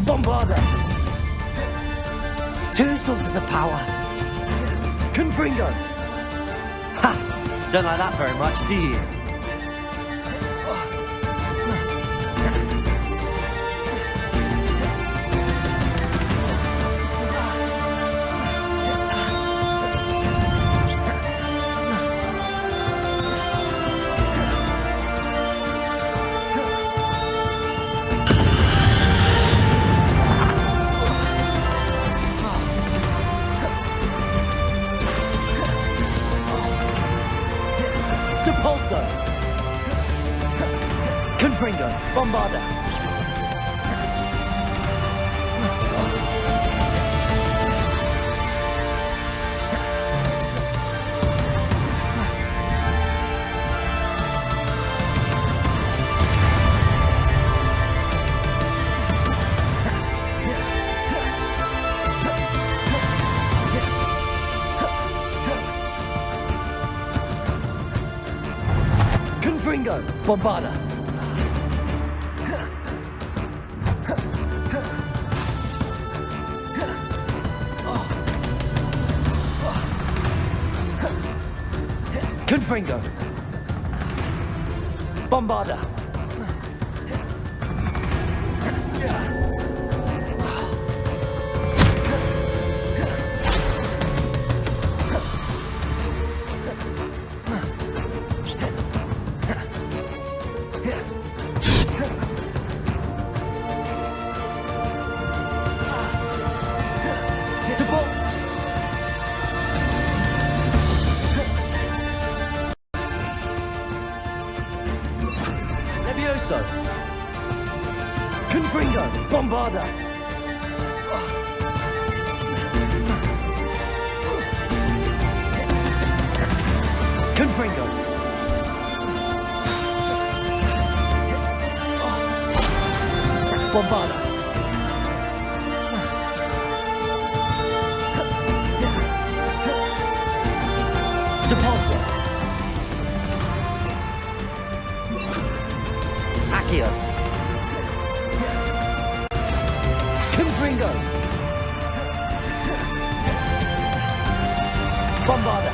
Bombarda. Two sources of power. Confringo. Ha! Don't like that very much, do you? Depulso. Confringo. Bombarda. Confringo. Bombarda. Confringo. Bombarda. Levioso! Confringo! Bombarda! Confringo! Bombarda! Depulso! Accio! Confringo! Bombarda!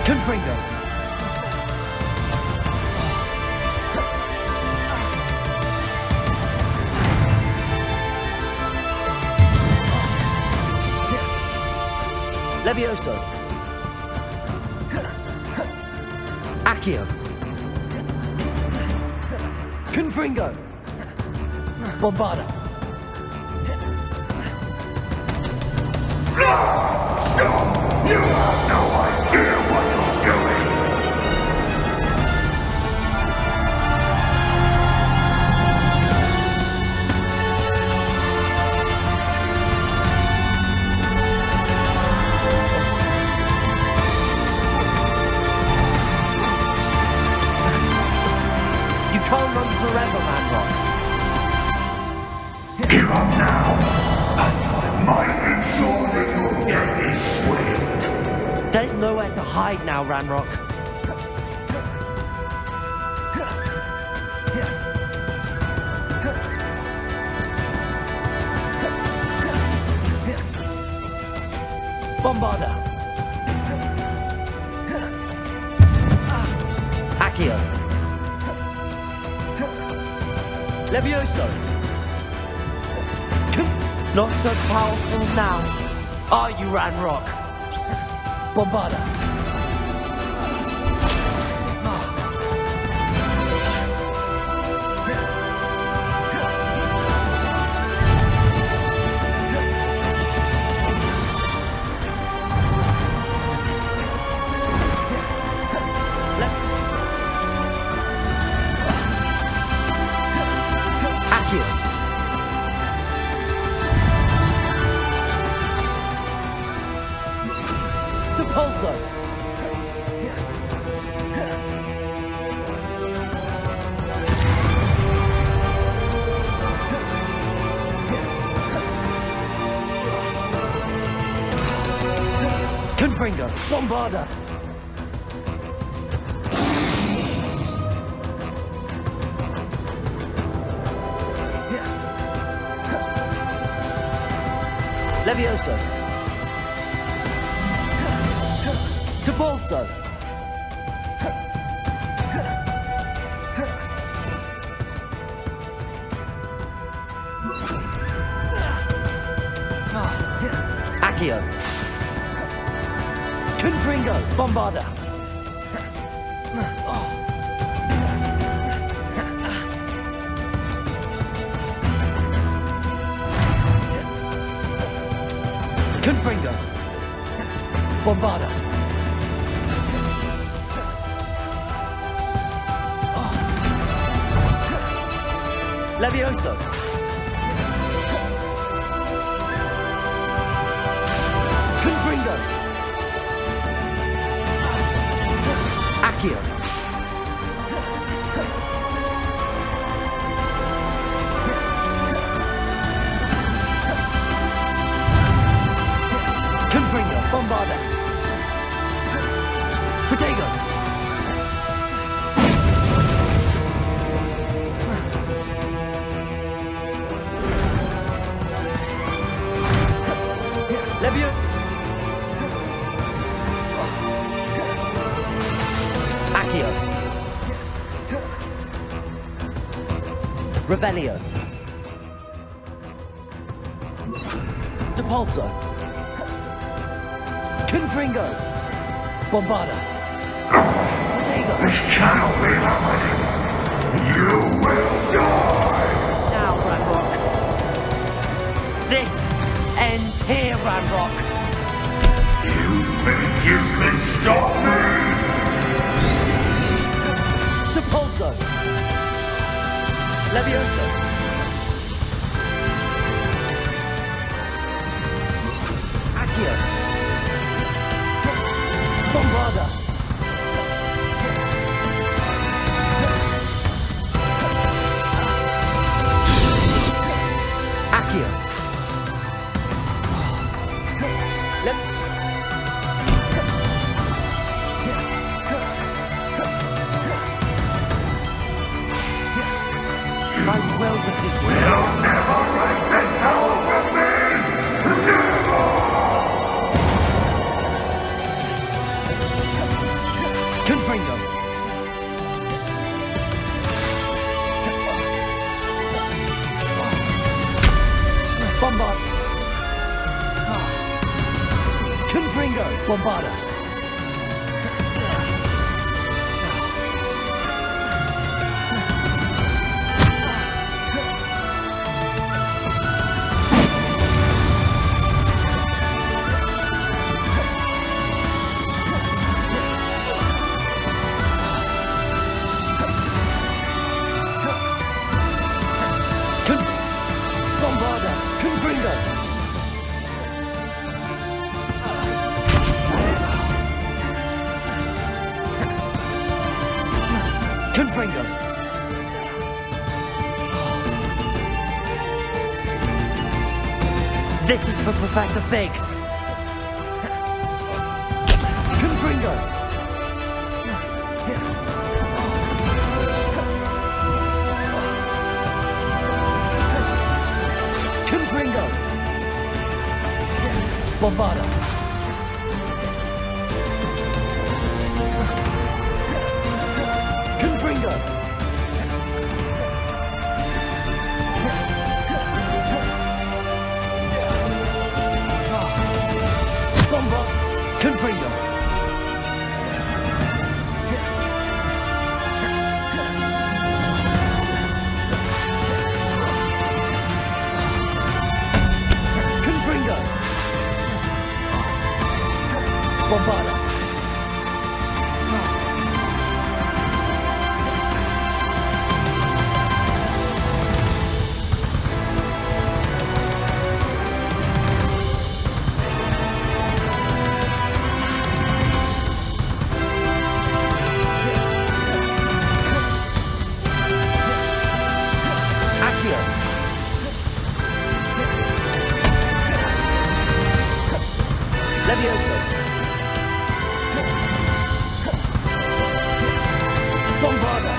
Confringo! Levioso! Accio! Confringo! Bombarda! Stop! You have no idea what you're doing! You can't run forever, Manrock. Give up now, and I might ensure that your death is swift. There's nowhere to hide now, Ranrock. Bombarda! Accio! Levioso! Not so powerful now, are you, Ranrock? Bombarda! Accio! Depulso! Confringo! Bombarda! Levioso! Depulso! Accio! Confringo! Bombarda! Confringo! Bombarda! Levioso! Confringo! Accio! Confringo! Bombarda! Protego! Levio! Accio! Revelio! Depulso! Confringo! Bombarda! This cannot be happening! You will die! Now, Ranrock! This ends here, Ranrock! You think you can stop me? Depulso! Levioso! Accio! Bombarda! Accio! We'll never break this power from me! Never! Confringo! Bombard! Confringo! Bombarda! Confringo! This is for Professor Fig! Confringo! Confringo! Bombarda! Confringo! Bomba! Confringo! Confringo! Bombarda! Levioso! Bombarda!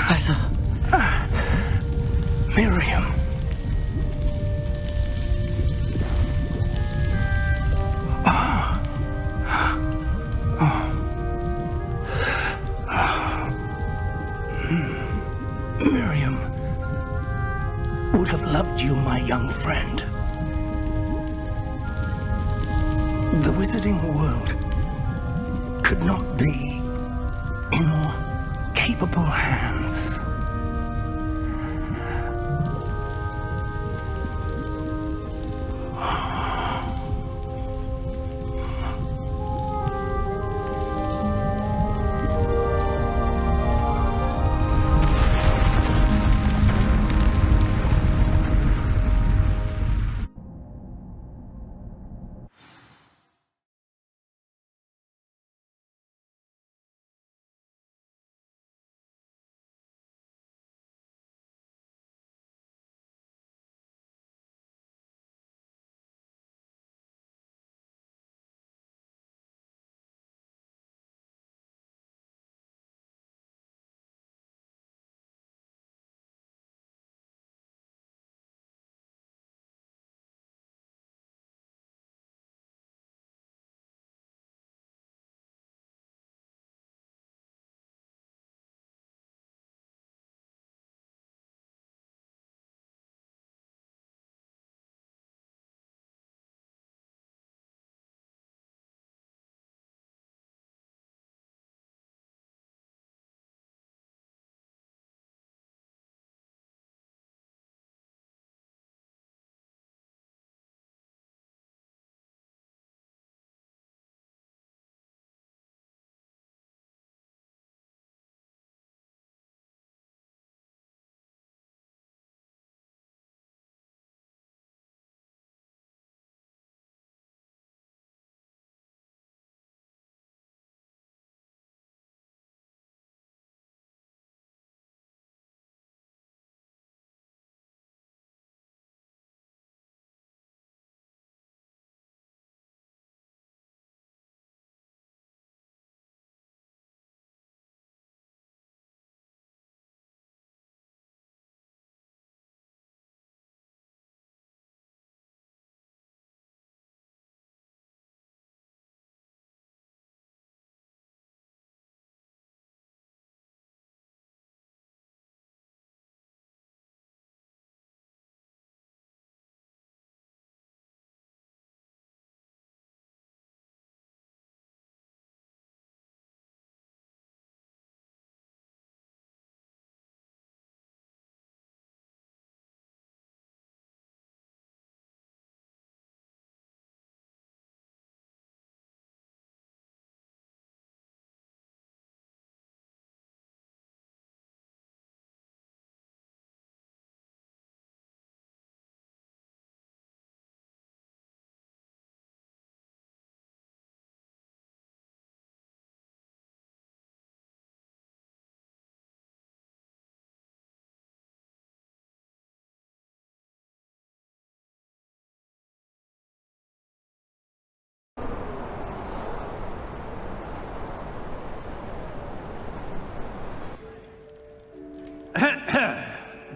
Professor. Miriam. Miriam would have loved you, my young friend. The wizarding world could not be in more capable hands.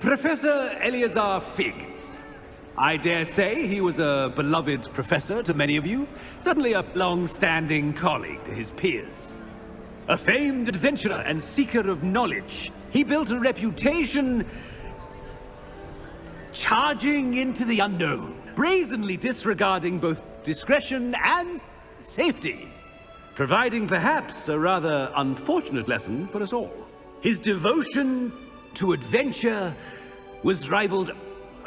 Professor Eleazar Fig. I dare say he was a beloved professor to many of you, certainly a long-standing colleague to his peers. A famed adventurer and seeker of knowledge, he built a reputation charging into the unknown, brazenly disregarding both discretion and safety, providing perhaps a rather unfortunate lesson for us all. His devotion to adventure was rivaled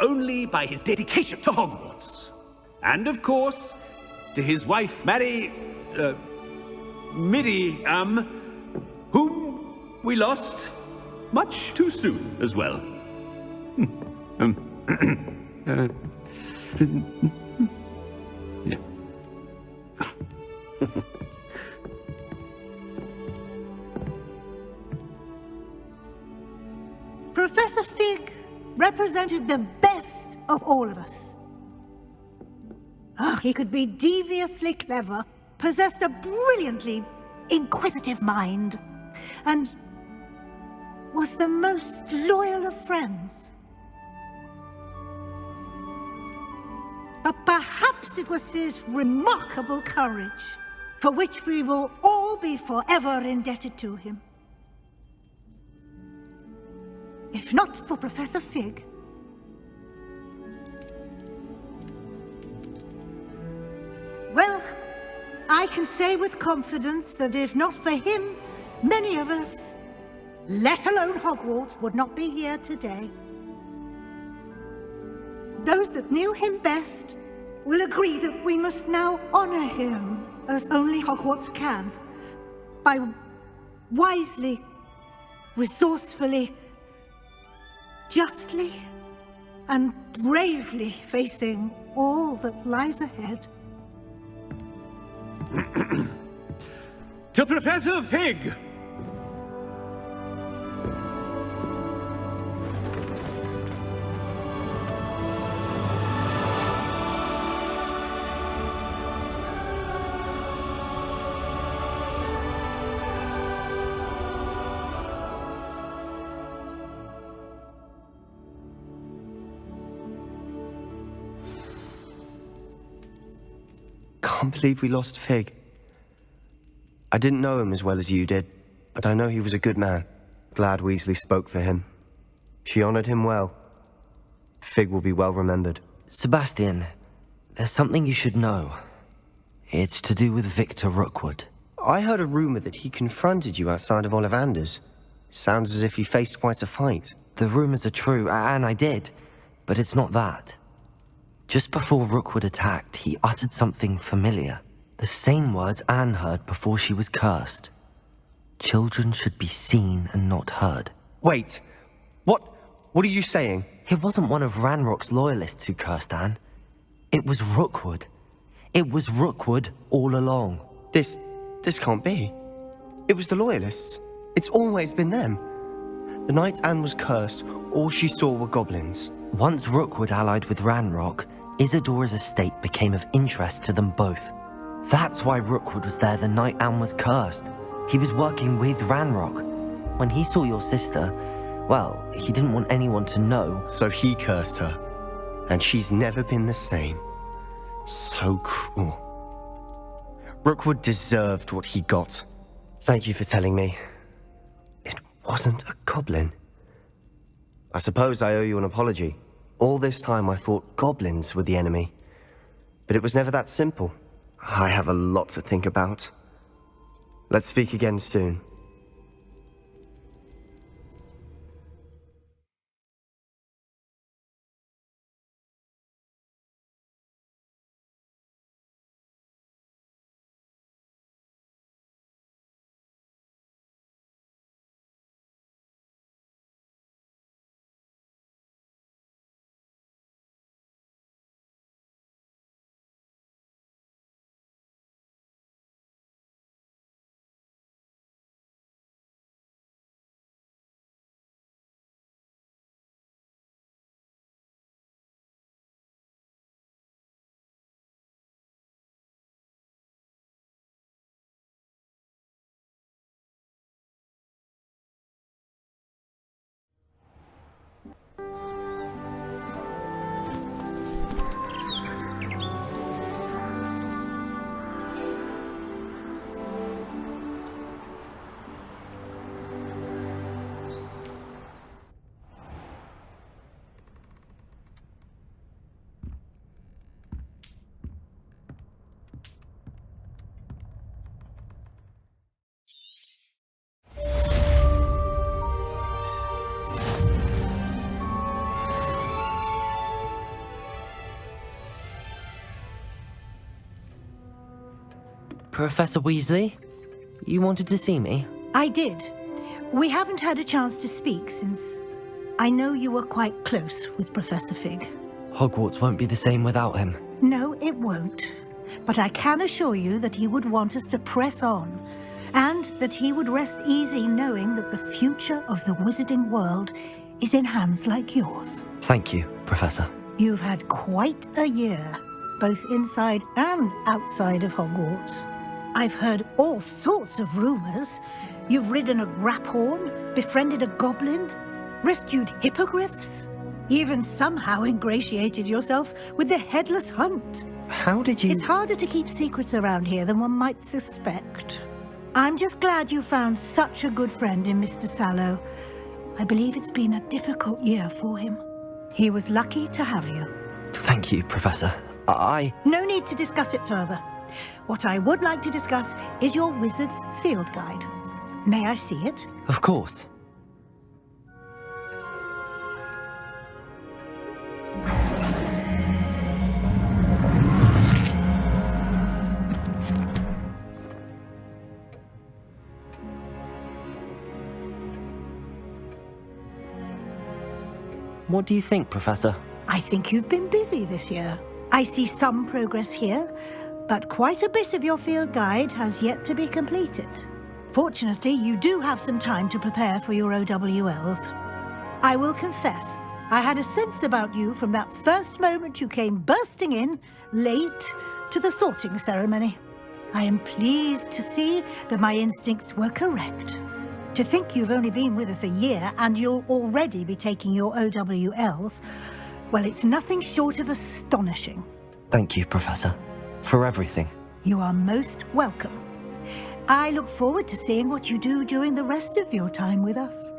only by his dedication to Hogwarts. And of course, to his wife, Miriam, whom we lost much too soon as well. Yeah. Professor Fig represented the best of all of us. He could be deviously clever, possessed a brilliantly inquisitive mind, and was the most loyal of friends. But perhaps it was his remarkable courage, for which we will all be forever indebted to him. If not for Professor Fig, well, I can say with confidence that if not for him, many of us, let alone Hogwarts, would not be here today. Those that knew him best will agree that we must now honor him as only Hogwarts can, by wisely, resourcefully, justly, and bravely facing all that lies ahead. To Professor Fig! Can't believe we lost Fig. I didn't know him as well as you did, but I know he was a good man. Glad Weasley spoke for him. She honored him well. Fig will be well remembered. Sebastian, there's something you should know. It's to do with Victor Rookwood. I heard a rumor that he confronted you outside of Ollivander's. Sounds as if he faced quite a fight. The rumors are true, and I did, but it's not that. Just before Rookwood attacked, he uttered something familiar. The same words Anne heard before she was cursed. Children should be seen and not heard. Wait, what are you saying? It wasn't one of Ranrock's loyalists who cursed Anne. It was Rookwood. It was Rookwood all along. This can't be. It was the loyalists. It's always been them. The night Anne was cursed, all she saw were goblins. Once Rookwood allied with Ranrock, Isadora's estate became of interest to them both. That's why Rookwood was there the night Anne was cursed. He was working with Ranrock. When he saw your sister, well, he didn't want anyone to know. So he cursed her. And she's never been the same. So cruel. Rookwood deserved what he got. Thank you for telling me. It wasn't a goblin. I suppose I owe you an apology. All this time I thought goblins were the enemy. But it was never that simple. I have a lot to think about. Let's speak again soon. Professor Weasley, you wanted to see me? I did. We haven't had a chance to speak since I know you were quite close with Professor Fig. Hogwarts won't be the same without him. No, it won't. But I can assure you that he would want us to press on, and that he would rest easy knowing that the future of the wizarding world is in hands like yours. Thank you, Professor. You've had quite a year, both inside and outside of Hogwarts. I've heard all sorts of rumors. You've ridden a graphorn, befriended a goblin, rescued hippogriffs, even somehow ingratiated yourself with the headless hunt. How did you... It's harder to keep secrets around here than one might suspect. I'm just glad you found such a good friend in Mr. Sallow. I believe it's been a difficult year for him. He was lucky to have you. Thank you, Professor. No need to discuss it further. What I would like to discuss is your wizard's field guide. May I see it? Of course. What do you think, Professor? I think you've been busy this year. I see some progress here, but quite a bit of your field guide has yet to be completed. Fortunately, you do have some time to prepare for your OWLs. I will confess, I had a sense about you from that first moment you came bursting in, late, to the sorting ceremony. I am pleased to see that my instincts were correct. To think you've only been with us a year and you'll already be taking your OWLs, well, it's nothing short of astonishing. Thank you, Professor, for everything. You are most welcome. I look forward to seeing what you do during the rest of your time with us.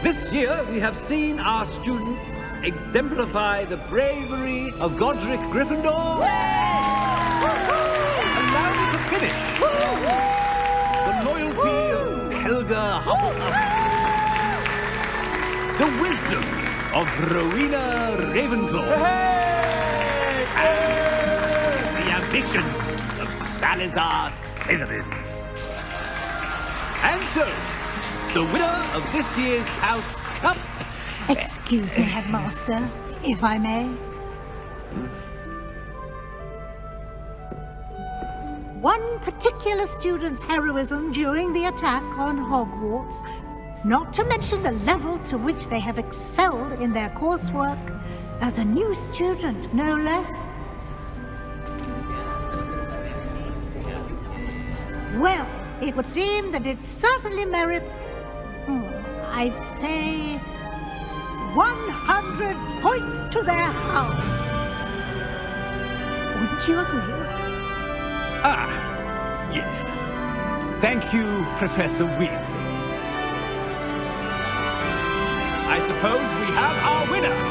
This year, we have seen our students exemplify the bravery of Godric Gryffindor. Allow me to finish. The loyalty of Helga Hufflepuff. The wisdom of Rowena Ravenclaw. And the ambition of Salazar Slytherin. And so, the winner of this year's House Cup... Excuse me, Headmaster, if I may. One particular student's heroism during the attack on Hogwarts, not to mention the level to which they have excelled in their coursework, as a new student, no less. Well, it would seem that it certainly merits, I'd say, 100 points to their house. Wouldn't you agree? Ah, yes. Thank you, Professor Weasley. I suppose we have our winner.